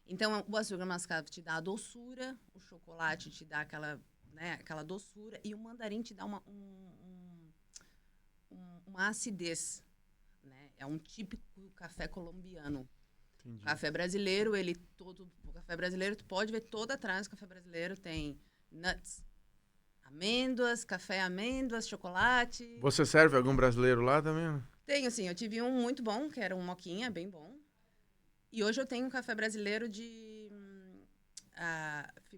Então, o açúcar mascavo te dá a doçura, o chocolate te dá aquela, né, aquela doçura e o mandarim te dá uma acidez, né? É um típico café colombiano. Entendi. Café brasileiro, o café brasileiro, tu pode ver todo atrás, o café brasileiro tem nuts, amêndoas, café amêndoas, chocolate. Você serve algum brasileiro lá também? Tenho, sim. Eu tive um muito bom, que era um moquinha, bem bom. E hoje eu tenho um café brasileiro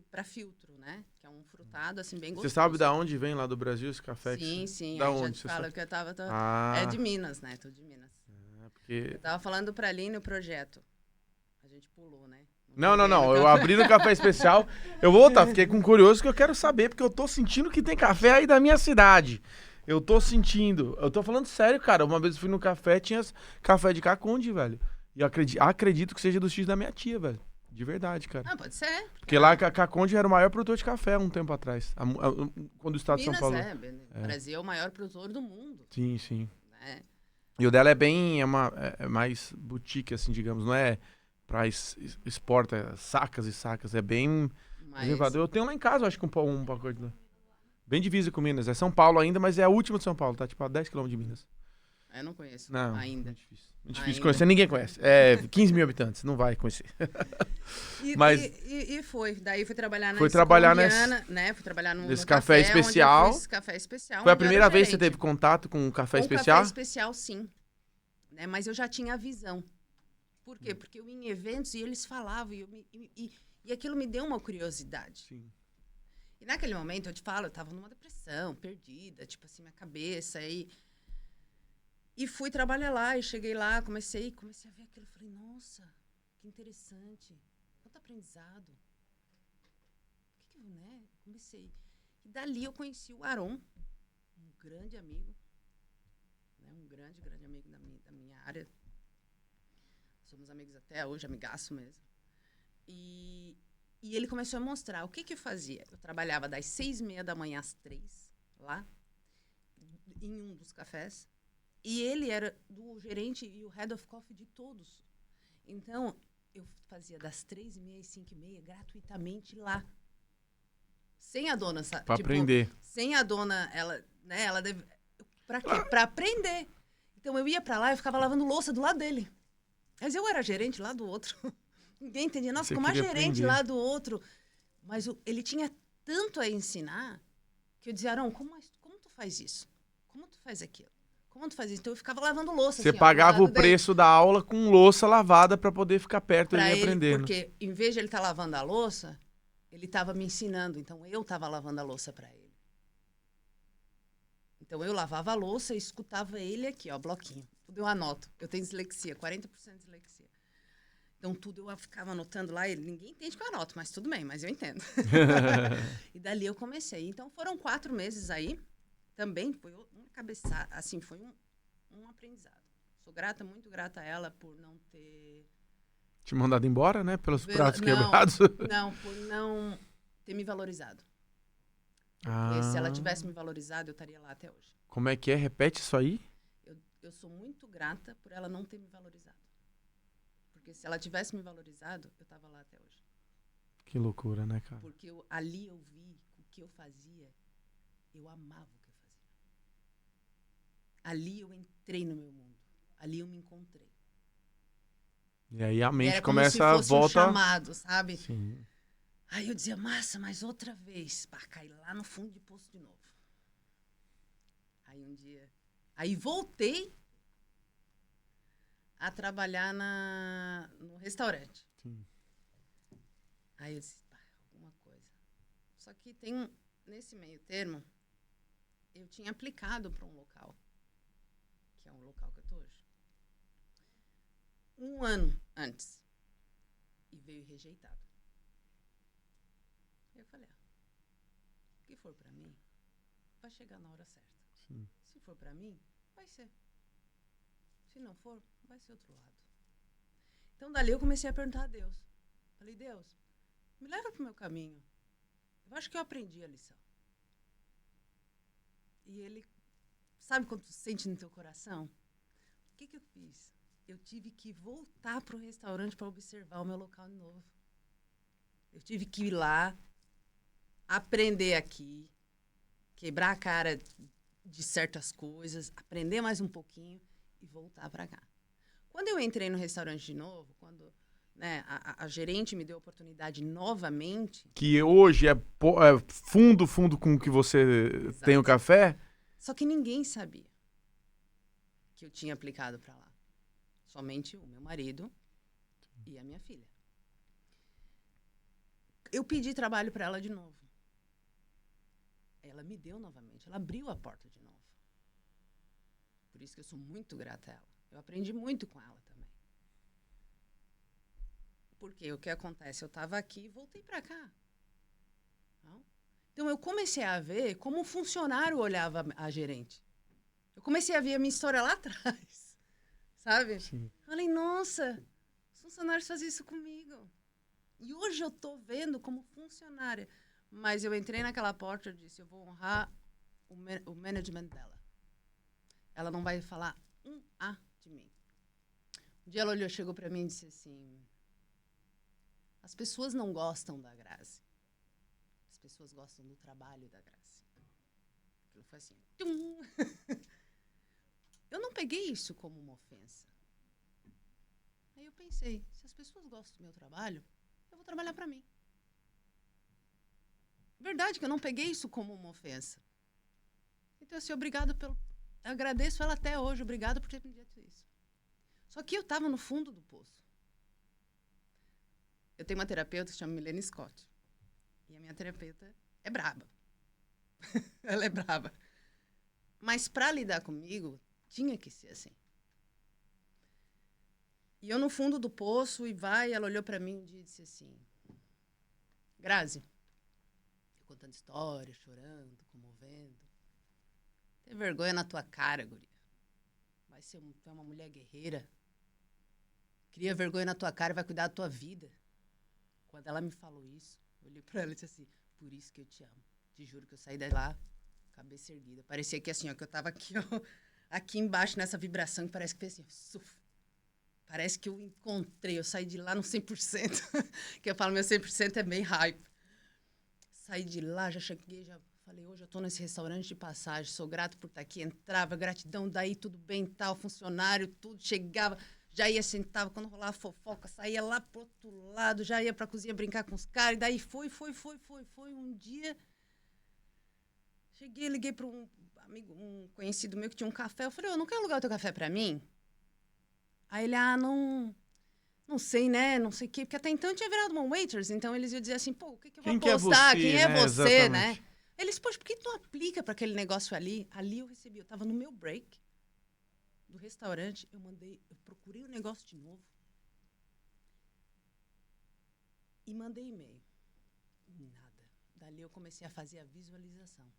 para filtro, né? Que é um frutado, assim, bem gostoso. Você sabe da onde vem lá do Brasil esse café? Sim. Da Aí onde? já te falo que eu tava... Ah. É de Minas, né? Tô de Minas. Porque... Eu tava falando pra Aline o projeto. A gente pulou, né? Não. Eu abri no café especial. Eu vou voltar, fiquei com curioso que eu quero saber, porque eu tô sentindo que tem café aí da minha cidade. Eu tô sentindo. Eu tô falando sério, cara. Uma vez eu fui no café, tinha café de Cacunde, velho. E eu acredito que seja do sítio da minha tia, velho. De verdade, cara. Ah, pode ser. Porque lá Cacunde era o maior produtor de café um tempo atrás. Quando o estado Minas de São Paulo. O Brasil é o maior produtor do mundo. Sim. Né? E o dela é mais boutique, assim, digamos. Não é pra exporta sacas e sacas. É bem reservado. Eu tenho lá em casa, eu acho que um pacote. Bem divisa com Minas. É São Paulo ainda, mas é a última de São Paulo. Tá tipo a 10 km de Minas. Eu não conheço ainda. ainda. Muito difícil conhecer. Ninguém conhece. É 15 mil habitantes. Não vai conhecer. E foi. Daí fui trabalhar na né? Fui trabalhar nesse café especial. Café especial. Foi a primeira vez que você teve contato com um café especial? Café especial, sim. Né? Mas eu já tinha a visão. Por quê? Porque eu ia em eventos e eles falavam. E aquilo me deu uma curiosidade. Sim. E naquele momento, eu te falo, eu tava numa depressão, perdida, tipo assim, minha cabeça. E fui trabalhar lá, e cheguei lá, comecei a ver aquilo. Falei, nossa, que interessante. Quanto aprendizado. Né? Comecei. E dali eu conheci o Aron, um grande amigo. Né? Um grande amigo da minha área. Somos amigos até hoje, amigaço mesmo. E ele começou a mostrar o que eu fazia. Eu trabalhava das 6:30 da manhã às 3, lá, em um dos cafés. E ele era do gerente e o head of coffee de todos. Então, eu fazia das 3:30 às 5:30 gratuitamente lá. Sem a dona, sabe? Pra aprender. Sem a dona, ela, né? Ela deve... Pra quê? Pra aprender. Então, eu ia pra lá e ficava lavando louça do lado dele. Mas eu era gerente lá do outro. Ninguém entendia. Nossa, como a gerente lá do outro. Mas ele tinha tanto a ensinar que eu dizia, Arão, como tu faz isso? Como tu faz aquilo? Como tu faz isso? Então eu ficava lavando louça. Você assim, pagava o preço da aula com louça lavada para poder ficar perto dele e aprendendo. Porque em vez de ele estar lavando a louça, ele estava me ensinando. Então eu estava lavando a louça para ele. Então eu lavava a louça e escutava ele aqui, ó, bloquinho. Tudo eu anoto. Eu tenho dislexia, 40% de dislexia. Então tudo eu ficava anotando lá. Ninguém entende que eu anoto, mas tudo bem, mas eu entendo. E dali eu comecei. Então foram 4 meses aí. Também foi uma cabeçada, assim, foi um aprendizado. Sou muito grata a ela por não ter... Te mandado embora, né? Pelos pratos quebrados? Não, por não ter me valorizado. Porque se ela tivesse me valorizado, eu estaria lá até hoje. Como é que é? Repete isso aí. Eu sou muito grata por ela não ter me valorizado. Porque se ela tivesse me valorizado, eu estava lá até hoje. Que loucura, né, cara? Porque ali eu vi o que eu fazia, eu amava o que eu fazia. Ali eu entrei no meu mundo. Ali eu me encontrei. E aí a mente era como começa se fosse a um volta... chamado, sabe? Sim. Aí eu dizia, massa, mas outra vez. Pá, caí lá no fundo de poço de novo. Aí um dia... Aí voltei a trabalhar no restaurante. Sim. Aí eu disse, pá, alguma coisa. Só que nesse meio termo, eu tinha aplicado para um local, que é um local que eu estou hoje, 1 ano antes. E veio rejeitado. Eu falei, o que for para mim, vai chegar na hora certa. Sim. Se for para mim, vai ser. Se não for, vai ser outro lado. Então, dali eu comecei a perguntar a Deus. Falei, Deus, me leva para o meu caminho. Eu acho que eu aprendi a lição. E ele... Sabe quando tu sente no teu coração? O que eu fiz? Eu tive que voltar pro restaurante para observar o meu local de novo. Eu tive que ir lá, aprender aqui, quebrar a cara de certas coisas, aprender mais um pouquinho e voltar para cá. Quando eu entrei no restaurante de novo, quando, né, a gerente me deu a oportunidade novamente... Que hoje é fundo com o que você Exato. tem o café? Só que ninguém sabia que eu tinha aplicado para lá. Somente o meu marido e a minha filha. Eu pedi trabalho para ela de novo. Ela me deu novamente. Ela abriu a porta de novo. Por isso que eu sou muito grata a ela. Eu aprendi muito com ela também. Porque o que acontece? Eu estava aqui e voltei para cá. Não? Então, eu comecei a ver como um funcionário olhava a gerente. Eu comecei a ver a minha história lá atrás. Sabe? Sim. Falei, nossa, os funcionários fazem isso comigo. E hoje eu tô vendo como funcionária. Mas eu entrei naquela porta e disse, eu vou honrar o management dela. Ela não vai falar um A de mim. Um dia ela olhou, chegou para mim e disse assim, as pessoas não gostam da Grazi. As pessoas gostam do trabalho da Grazi. Aquilo foi assim. Tum! Eu não peguei isso como uma ofensa. Aí eu pensei, se as pessoas gostam do meu trabalho, eu vou trabalhar para mim. Verdade que eu não peguei isso como uma ofensa. Então, assim, obrigado pelo... Eu agradeço ela até hoje, obrigado por ter me dito isso. Só que eu estava no fundo do poço. Eu tenho uma terapeuta que se chama Milene Scott. E a minha terapeuta é braba. Ela é braba. Mas para lidar comigo, tinha que ser assim. E eu no fundo do poço, ela olhou para mim e disse assim, Grazi, eu contando história, chorando, comovendo. Tem vergonha na tua cara, guria. Tu é uma mulher guerreira. Cria vergonha na tua cara e vai cuidar da tua vida. Quando ela me falou isso, eu olhei pra ela e disse assim, por isso que eu te amo. Te juro que eu saí de lá, cabeça erguida. Parecia que assim, ó, que eu tava aqui, ó, aqui embaixo nessa vibração, que parece que fez assim, suf. Parece que eu encontrei, eu saí de lá no 100%. Que eu falo, meu 100% é bem hype. Saí de lá, já cheguei, já falei, hoje eu tô nesse restaurante de passagem, sou grato por estar aqui. Entrava, gratidão, daí tudo bem, tal, funcionário, tudo, chegava, já ia, sentava, quando rolava fofoca, saía lá pro outro lado, já ia pra cozinha brincar com os caras, e daí foi. Um dia, cheguei, liguei para um amigo, um conhecido meu que tinha um café, eu falei, não quer alugar o teu café pra mim? Aí ele, não sei, né, não sei o quê, porque até então eu tinha virado uma waitress, então eles iam dizer assim, pô, o que eu vou apostar? Quem é você, né? Eles, poxa, por que tu não aplica para aquele negócio ali? Ali eu recebi, eu tava no meu break do restaurante, eu procurei o negócio de novo e mandei e-mail. Nada. Dali eu comecei a fazer a visualização.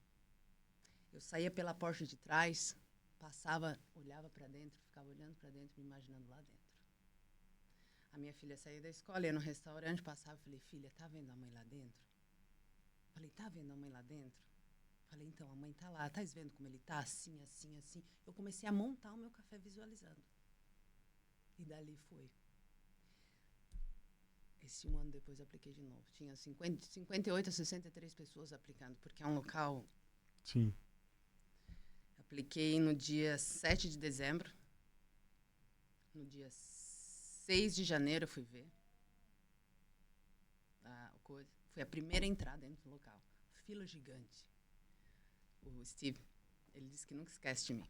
Eu saía pela porta de trás, passava, olhava para dentro, ficava olhando para dentro, me imaginando lá dentro. A minha filha saía da escola, ia no restaurante, passava e falei, filha, tá vendo a mãe lá dentro? Falei, tá vendo a mãe lá dentro? Falei, então, a mãe tá lá, tá vendo como ele tá? Assim, assim, assim. Eu comecei a montar o meu café visualizando. E dali foi. Esse um ano depois eu apliquei de novo. Tinha 58 a 63 pessoas aplicando, porque é um local... Sim. Apliquei no dia 7 de dezembro. No dia 6 de janeiro eu fui ver. Foi a primeira entrada dentro do local. Fila gigante. O Steve, ele disse que nunca esquece de mim.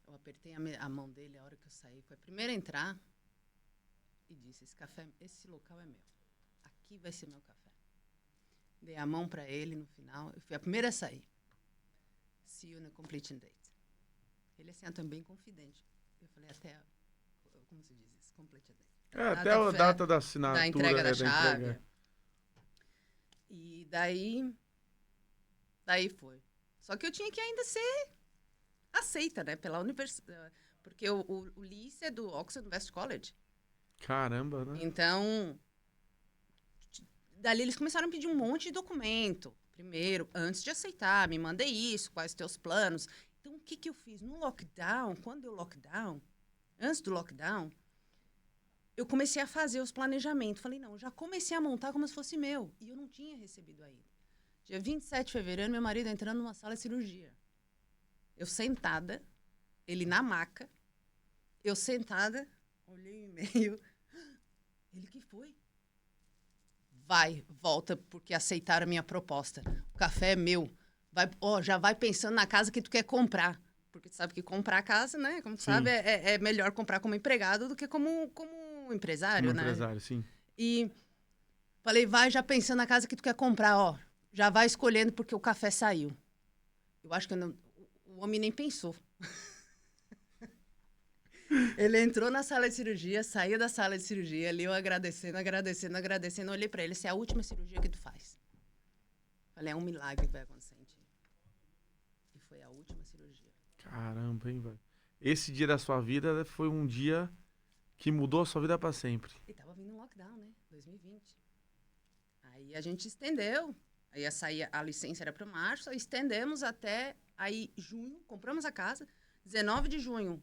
Eu apertei a mão dele a hora que eu saí. Foi a primeira a entrar e disse, esse local é meu. Aqui vai ser meu café. Dei a mão para ele no final. Eu fui a primeira a sair. See you no completion date. Ele assim, também confidente. Eu falei como se diz isso? Completion date. Até a data da assinatura. Da entrega da chave. Entrega. E daí foi. Só que eu tinha que ainda ser aceita, né? Pela universidade. Porque o Lice é do Oxford University College. Caramba, né? Então, dali eles começaram a pedir um monte de documento. primeiro, antes de aceitar, me mandei isso, quais os teus planos. Então, o que eu fiz? No lockdown, quando deu lockdown, antes do lockdown, eu comecei a fazer os planejamentos. Falei, não, já comecei a montar como se fosse meu. E eu não tinha recebido ainda. Dia 27 de fevereiro, meu marido entrando numa sala de cirurgia. Eu sentada, ele na maca, eu sentada, olhei o e-mail. Ele, que foi? Vai, volta, porque aceitaram a minha proposta. O café é meu. Vai, já vai pensando na casa que tu quer comprar. Porque tu sabe que comprar casa, né? Como tu sabe, é melhor comprar como empregado do que como empresário, né? Empresário, sim. E falei, vai já pensando na casa que tu quer comprar, ó. Já vai escolhendo porque o café saiu. Eu acho que o homem nem pensou. Ele entrou na sala de cirurgia, saiu da sala de cirurgia, ali eu agradecendo. Olhei pra ele, essa é a última cirurgia que tu faz. Falei, é um milagre que vai acontecer em ti. E foi a última cirurgia. Caramba, hein, velho. Esse dia da sua vida foi um dia que mudou a sua vida pra sempre. E tava vindo um lockdown, né? 2020. Aí a gente estendeu. Aí ia sair, a licença era para março, estendemos até aí junho, compramos a casa. 19 de junho,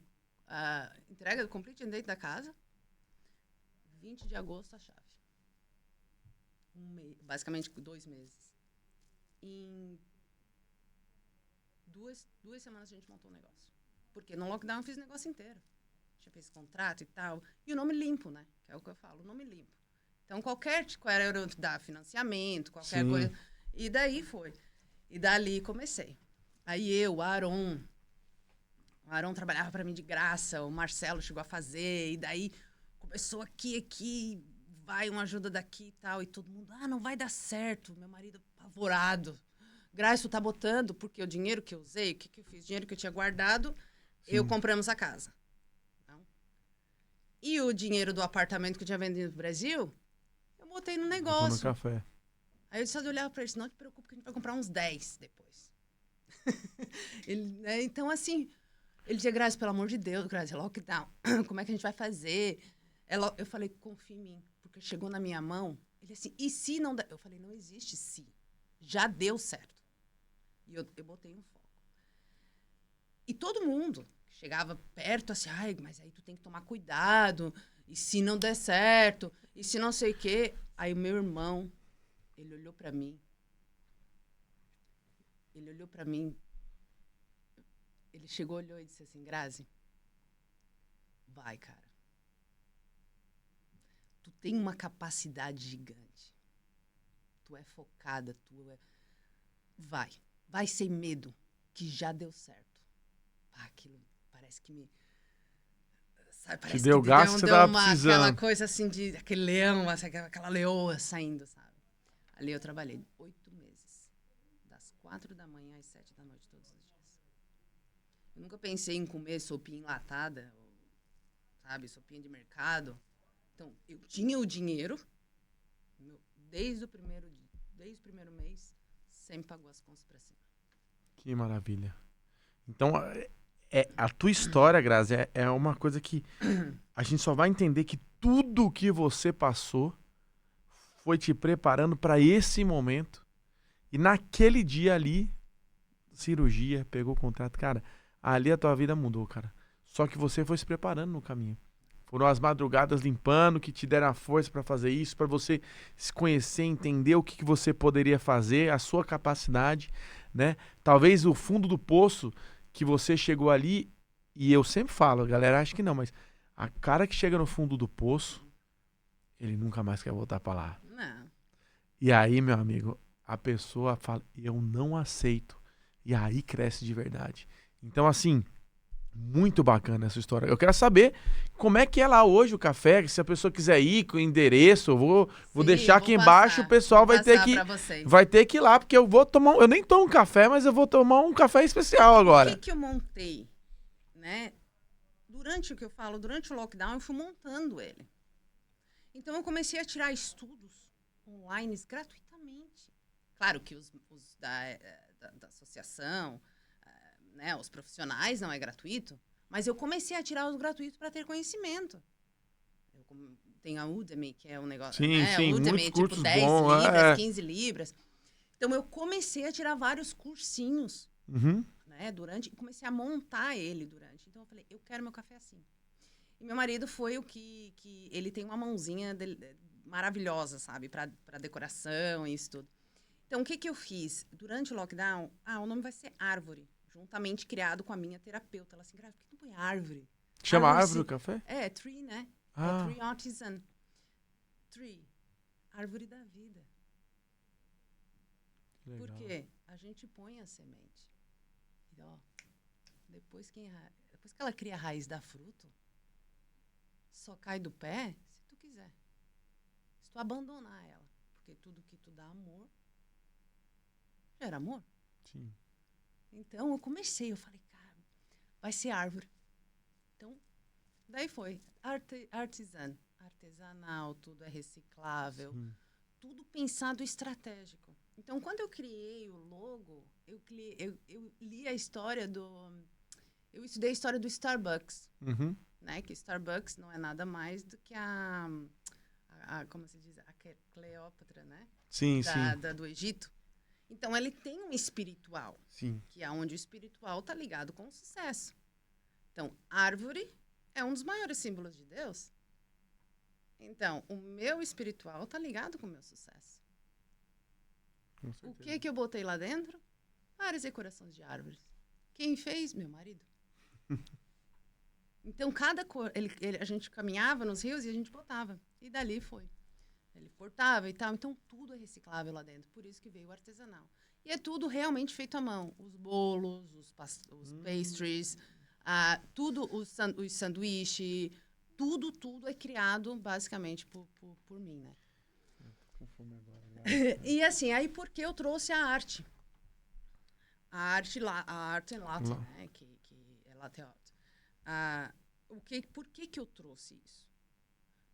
entrega do complete dentro da casa. 20 de agosto, a chave. Basicamente 2 meses. Em duas semanas a gente montou o negócio. Porque no lockdown eu fiz o negócio inteiro. Já fez contrato e tal. E o nome limpo, né? Que é o que eu falo, o nome limpo. Então, qualquer era dar financiamento, qualquer Sim. coisa. E daí foi. E dali comecei. Aí eu, o Aron trabalhava para mim de graça, o Marcelo chegou a fazer, e daí começou aqui, vai uma ajuda daqui e tal, e todo mundo, não vai dar certo. Meu marido apavorado. Graça, tu tá botando, porque o dinheiro que eu usei, o que eu fiz? Dinheiro que eu tinha guardado, eu compramos a casa. Não. E o dinheiro do apartamento que eu tinha vendido no Brasil, eu botei no negócio. No café. Aí eu só olhava pra ele, não te preocupe que a gente vai comprar uns 10 depois. Então, assim, ele dizia, Grazi, pelo amor de Deus, Grazi, é lockdown, como é que a gente vai fazer? Eu falei, confia em mim, porque chegou na minha mão, ele assim, e se não der? Eu falei, não existe se, já deu certo. E eu botei um foco. E todo mundo chegava perto, assim, mas aí tu tem que tomar cuidado, e se não der certo, e se não sei o quê. Aí o meu irmão, ele olhou pra mim, ele chegou, olhou e disse assim, Grazi, vai, cara. Tu tem uma capacidade gigante. Tu é focada, vai sem medo, que já deu certo. Aquilo parece que me... Sabe, parece te deu que gás que você tava precisando. Aquela coisa assim, aquele leão, aquela leoa saindo, sabe? Ali eu trabalhei 8 meses. Das 4 da manhã às 7 da noite, todos os dias. Eu nunca pensei em comer sopinha enlatada, sabe? Sopinha de mercado. Então, eu tinha o dinheiro, desde o primeiro mês, sempre pagou as contas pra cima. Que maravilha. Então, a tua história, Grazi, é uma coisa que a gente só vai entender que tudo que você passou foi te preparando para esse momento. E naquele dia ali, cirurgia, pegou o contrato. Cara, ali a tua vida mudou, cara. Só que você foi se preparando no caminho. Foram as madrugadas limpando que te deram a força para fazer isso, para você se conhecer, entender o que você poderia fazer, a sua capacidade, né? Talvez o fundo do poço que você chegou ali, e eu sempre falo, a galera acha que não, mas a cara que chega no fundo do poço, ele nunca mais quer voltar para lá. Não. E aí, meu amigo, a pessoa fala, eu não aceito. E aí cresce de verdade. Então, assim, muito bacana essa história. Eu quero saber como é que é lá hoje o café, se a pessoa quiser ir com o endereço, eu vou deixar aqui embaixo, o pessoal vai ter que ir lá, porque eu vou tomar, eu nem tomo café, mas eu vou tomar um café especial agora. O que eu montei, né? Durante o lockdown, eu fui montando ele. Então, eu comecei a tirar estudos online gratuitamente. Claro que os da associação, né, os profissionais não é gratuito, mas eu comecei a tirar os gratuitos para ter conhecimento. Tem a Udemy, que é um negócio... Sim, né? sim, Udemy, muitos cursos 10 bons, libras, 15 libras. Então, eu comecei a tirar vários cursinhos, Uhum. né, durante, e comecei a montar ele durante. Então, eu falei, eu quero meu café assim. E meu marido foi o que ele tem uma mãozinha maravilhosa, sabe, para decoração e isso tudo. Então, o que eu fiz? Durante o lockdown, o nome vai ser Árvore, juntamente criado com a minha terapeuta. Ela assim, por que não põe árvore? Chama árvore sim. o café? É, tree, né? É Ah, tree artisan. Tree, árvore da vida. legal. Por quê? A gente põe a semente. E, ó, depois que ela cria a raiz da fruto, só cai do pé se tu quiser. Se tu abandonar ela. Porque tudo que tu dá amor, gera amor. Sim. Então, eu comecei, eu falei, cara, vai ser árvore. Então, daí foi. Artesanal, tudo é reciclável. Sim. Tudo pensado estratégico. Então, quando eu criei o logo, eu li a história eu estudei a história do Starbucks, Uhum. né? Que Starbucks não é nada mais do que como se diz? A Cleópatra, né? Sim, sim. Do Egito. Então, ele tem um espiritual, Sim. que é onde o espiritual está ligado com o sucesso. Então, árvore é um dos maiores símbolos de Deus. Então, o meu espiritual está ligado com o meu sucesso. Com O certeza. que eu botei lá dentro? Várias decorações de árvores. Quem fez? Meu marido. Então, cada cor... a gente caminhava nos rios e a gente botava. E dali foi. Ele cortava e tal. Então, tudo é reciclável lá dentro. Por isso que veio o artesanal. E é tudo realmente feito à mão. Os bolos, os pastries, tudo, os sanduíches, tudo é criado basicamente por mim, né? Com fome agora. E assim, aí por que eu trouxe a arte? A arte em latte, né? Que é latte art. Por que eu trouxe isso?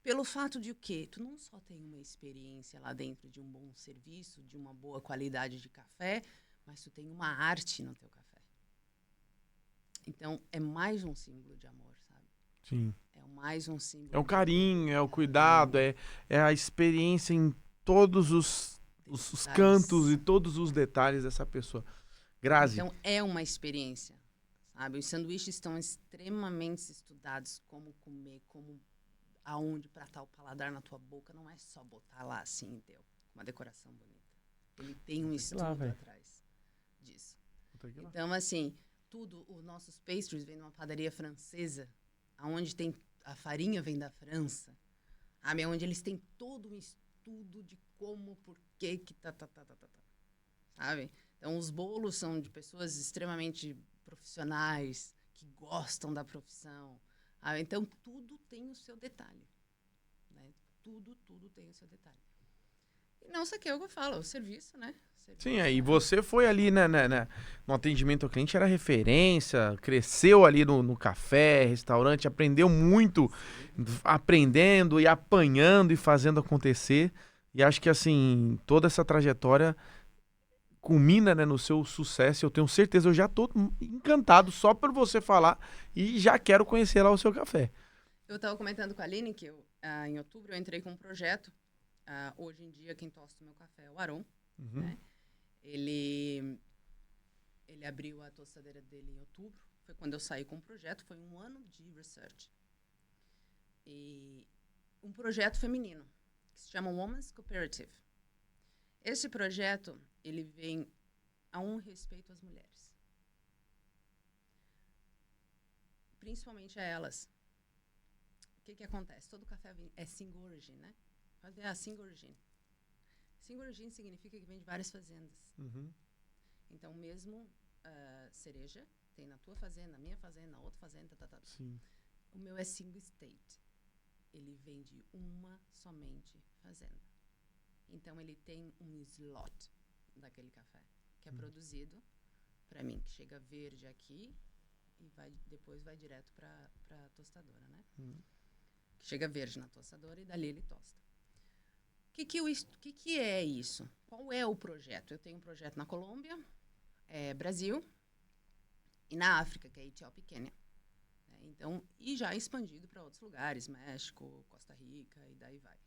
Pelo fato de o quê? Tu não só tem uma experiência lá dentro de um bom serviço, de uma boa qualidade de café, mas tu tem uma arte no teu café. Então, é mais um símbolo de amor, sabe? Sim. É mais um símbolo. É o carinho, é o cuidado, é a experiência em todos os cantos e todos os detalhes dessa pessoa. Grazi. Então, é uma experiência, sabe? Os sanduíches estão extremamente estudados, como comer, aonde pratar o paladar na tua boca. Não é só botar lá assim, deu, uma decoração bonita. Ele tem um estudo atrás disso. Então, assim, os nossos pastries vêm de uma padaria francesa, aonde tem a farinha vem da França, sabe? Onde eles têm todo um estudo de como, por quê, que sabe? Então, os bolos são de pessoas extremamente profissionais, que gostam da profissão. Então, tudo tem o seu detalhe. Né? Tudo tem o seu detalhe. E não sei o que eu falo, o serviço, né? Sim, aí você foi ali no atendimento ao cliente, era referência, cresceu ali no café, restaurante, aprendeu muito, aprendendo e apanhando e fazendo acontecer. E acho que, assim, toda essa trajetória culmina, né, no seu sucesso. Eu tenho certeza, eu já tô encantado só por você falar e já quero conhecer lá o seu café. Eu estava comentando com a Aline que em outubro eu entrei com um projeto. Hoje em dia, quem tosta o meu café é o Aron. Uhum. Né? Ele abriu a tostadeira dele em outubro. Foi quando eu saí com o projeto. Foi um ano de research. E um projeto feminino, que se chama Women's Cooperative. Esse projeto, ele vem a um respeito às mulheres. Principalmente a elas. O que acontece? Todo café é single origin, né? Pode ver a single origin. Single origin significa que vem de várias fazendas. Uhum. Então, mesmo cereja, tem na tua fazenda, na minha fazenda, na outra fazenda, Sim. O meu é single state. Ele vem de uma somente fazenda. Então, ele tem um slot daquele café, que é produzido para mim, que chega verde aqui e depois vai direto para a tostadora, né? Que chega verde na tostadora e dali ele tosta. O que é isso? Qual é o projeto? Eu tenho um projeto na Colômbia, Brasil, e na África, que é Etiópia e Quênia. Então, e já expandido para outros lugares, México, Costa Rica e daí vai.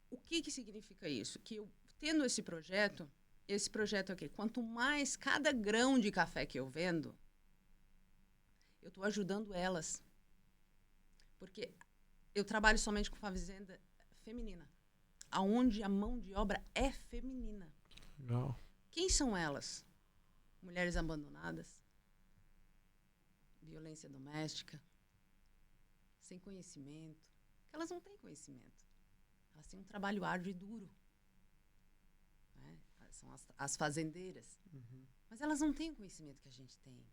O que significa isso? Que eu tendo esse projeto aqui, quanto mais cada grão de café que eu vendo, eu estou ajudando elas. Porque eu trabalho somente com fazenda feminina, aonde a mão de obra é feminina. Legal. Quem são elas? Mulheres abandonadas, violência doméstica, sem conhecimento. Porque elas não têm conhecimento. Elas têm um trabalho árduo e duro. Né? São as fazendeiras. Uhum. Mas elas não têm o conhecimento que a gente tem.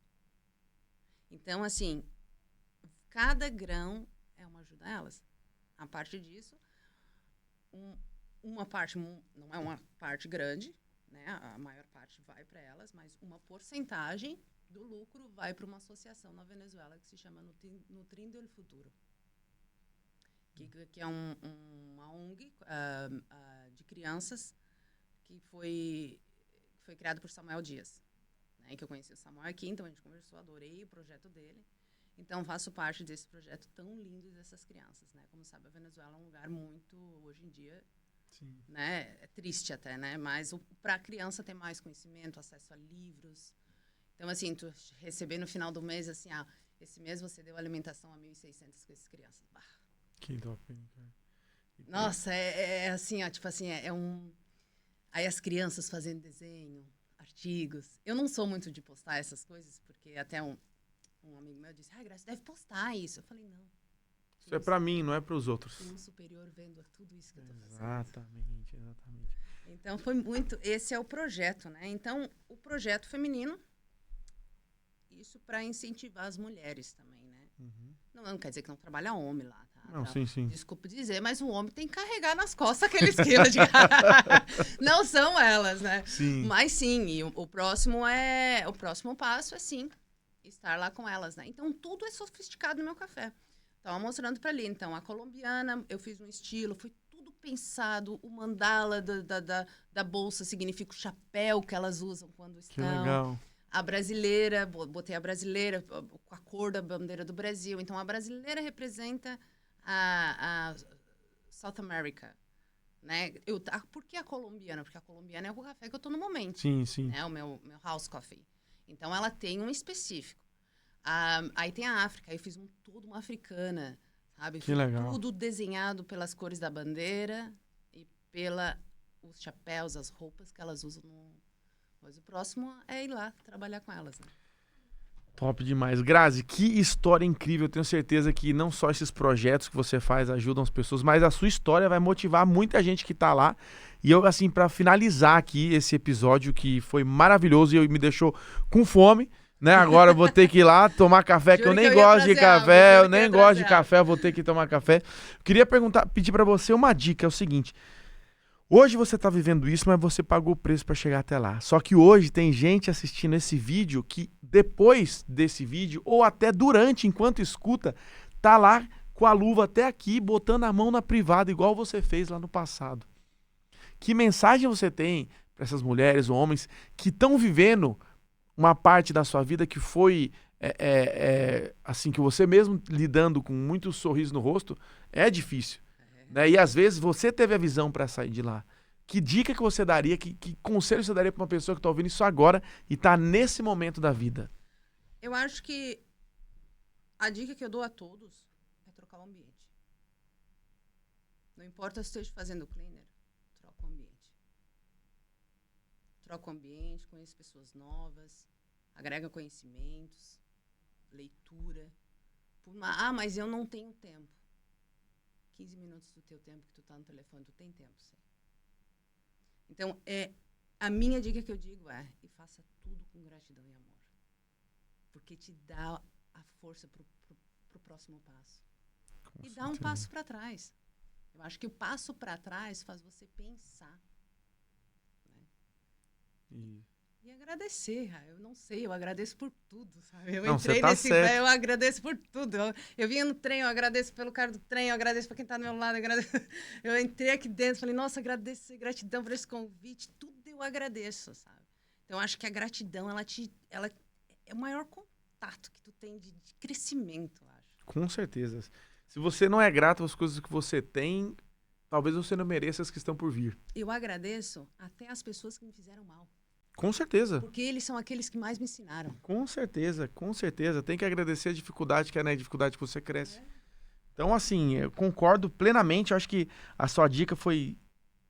Então, assim, cada grão é uma ajuda a elas. A partir disso, uma parte, não é uma parte grande, né? A maior parte vai para elas, mas uma porcentagem do lucro vai para uma associação na Venezuela que se chama Nutrindo el Futuro, que é uma ONG de crianças que foi criado por Samuel Dias, né? Que eu conheci o Samuel aqui, então a gente conversou, adorei o projeto dele. Então, faço parte desse projeto tão lindo dessas crianças, né? Como sabe, a Venezuela é um lugar muito, hoje em dia, Sim. né? É triste até, né? Mas para a criança ter mais conhecimento, acesso a livros. Então, assim, tu receber no final do mês, assim, esse mês você deu alimentação a 1.600 com essas crianças. Bah. Que top, cara. Nossa, assim, ó, tipo assim, Aí as crianças fazendo desenho, artigos. Eu não sou muito de postar essas coisas, porque até um amigo meu disse, Graça, deve postar isso. Eu falei, não. Isso é pra mim, não é pros outros. Tem um superior vendo tudo isso que eu tô fazendo. Exatamente. Então, foi muito... Esse é o projeto, né? Então, o projeto feminino, isso para incentivar as mulheres também, né? Uhum. Não quer dizer que não trabalha homem lá, tá? Não, sim. Desculpe dizer, mas o homem tem que carregar nas costas aqueles quilos de... Não são elas, né? Sim. Mas sim, e o próximo passo é sim, estar lá com elas, né? Então, tudo é sofisticado no meu café. Estava mostrando para ali. Então, a colombiana, eu fiz um estilo, foi tudo pensado. O mandala da bolsa significa o chapéu que elas usam quando estão. Que legal. A brasileira, botei a brasileira com a cor da bandeira do Brasil. Então, a brasileira representa a South America, né? Por que a colombiana? Porque a colombiana é o café que eu estou no momento. Sim. Né? O meu house coffee. Então, ela tem um específico. Aí tem a África. Aí eu fiz toda uma africana, sabe? Que legal. Tudo desenhado pelas cores da bandeira e os chapéus, as roupas que elas usam Mas o próximo é ir lá trabalhar com elas, né? Top demais. Grazi, que história incrível. Eu tenho certeza que não só esses projetos que você faz ajudam as pessoas, mas a sua história vai motivar muita gente que tá lá. E eu, assim, para finalizar aqui esse episódio que foi maravilhoso e me deixou com fome, né? Agora eu vou ter que ir lá tomar café, que eu nem gosto de café, eu nem gosto de café, eu vou ter que tomar café. Queria pedir para você uma dica, é o seguinte... Hoje você está vivendo isso, mas você pagou o preço para chegar até lá. Só que hoje tem gente assistindo esse vídeo que depois desse vídeo, ou até durante, enquanto escuta, tá lá com a luva até aqui, botando a mão na privada, igual você fez lá no passado. Que mensagem você tem para essas mulheres ou homens que estão vivendo uma parte da sua vida que foi, assim, que você mesmo lidando com muito sorriso no rosto, é difícil. Né? E às vezes você teve a visão para sair de lá. Que dica que você daria, que conselho você daria para uma pessoa que está ouvindo isso agora e está nesse momento da vida? Eu acho que a dica que eu dou a todos é trocar o ambiente. Não importa se esteja fazendo cleaner, troca o ambiente. Troca o ambiente, conhece pessoas novas, agrega conhecimentos, leitura. Mas eu não tenho tempo. 15 minutos do teu tempo que tu tá no telefone, tu tem tempo, sim. Então, a minha dica que eu digo e faça tudo com gratidão e amor. Porque te dá a força pro próximo passo. E dá um passo para trás. Eu acho que o passo para trás faz você pensar. Né? E agradecer, eu não sei, eu agradeço por tudo, sabe? Eu entrei nesse pé, eu agradeço por tudo. Eu vinha no trem, eu agradeço pelo cara do trem, eu agradeço por quem tá do meu lado, eu entrei aqui dentro, falei, nossa, agradeço, gratidão por esse convite, tudo eu agradeço, sabe? Então, eu acho que a gratidão, ela é o maior contato que tu tem de crescimento, eu acho. Com certeza. Se você não é grato às coisas que você tem, talvez você não mereça as que estão por vir. Eu agradeço até as pessoas que me fizeram mal. Com certeza. Porque eles são aqueles que mais me ensinaram. Com certeza, com certeza. Tem que agradecer a dificuldade, que é na dificuldade que você cresce. Então, assim, eu concordo plenamente. Eu acho que a sua dica foi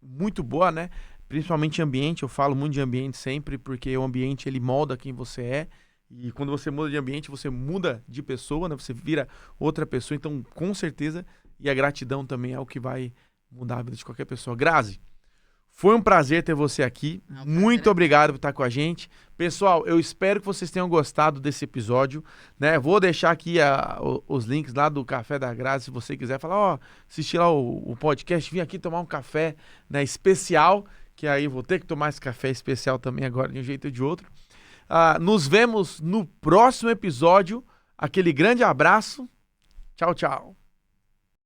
muito boa, né? Principalmente em ambiente. Eu falo muito de ambiente sempre, porque o ambiente, ele molda quem você é. E quando você muda de ambiente, você muda de pessoa, né? Você vira outra pessoa. Então, com certeza, e a gratidão também é o que vai mudar a vida de qualquer pessoa. Grazi, foi um prazer ter você aqui. Muito obrigado por estar com a gente. Pessoal, eu espero que vocês tenham gostado desse episódio, né? Vou deixar aqui os links lá do Café da Grazi, se você quiser falar, assistir lá o podcast, vim aqui tomar um café, né, especial, que aí vou ter que tomar esse café especial também agora, de um jeito ou de outro. Nos vemos no próximo episódio. Aquele grande abraço. Tchau, tchau.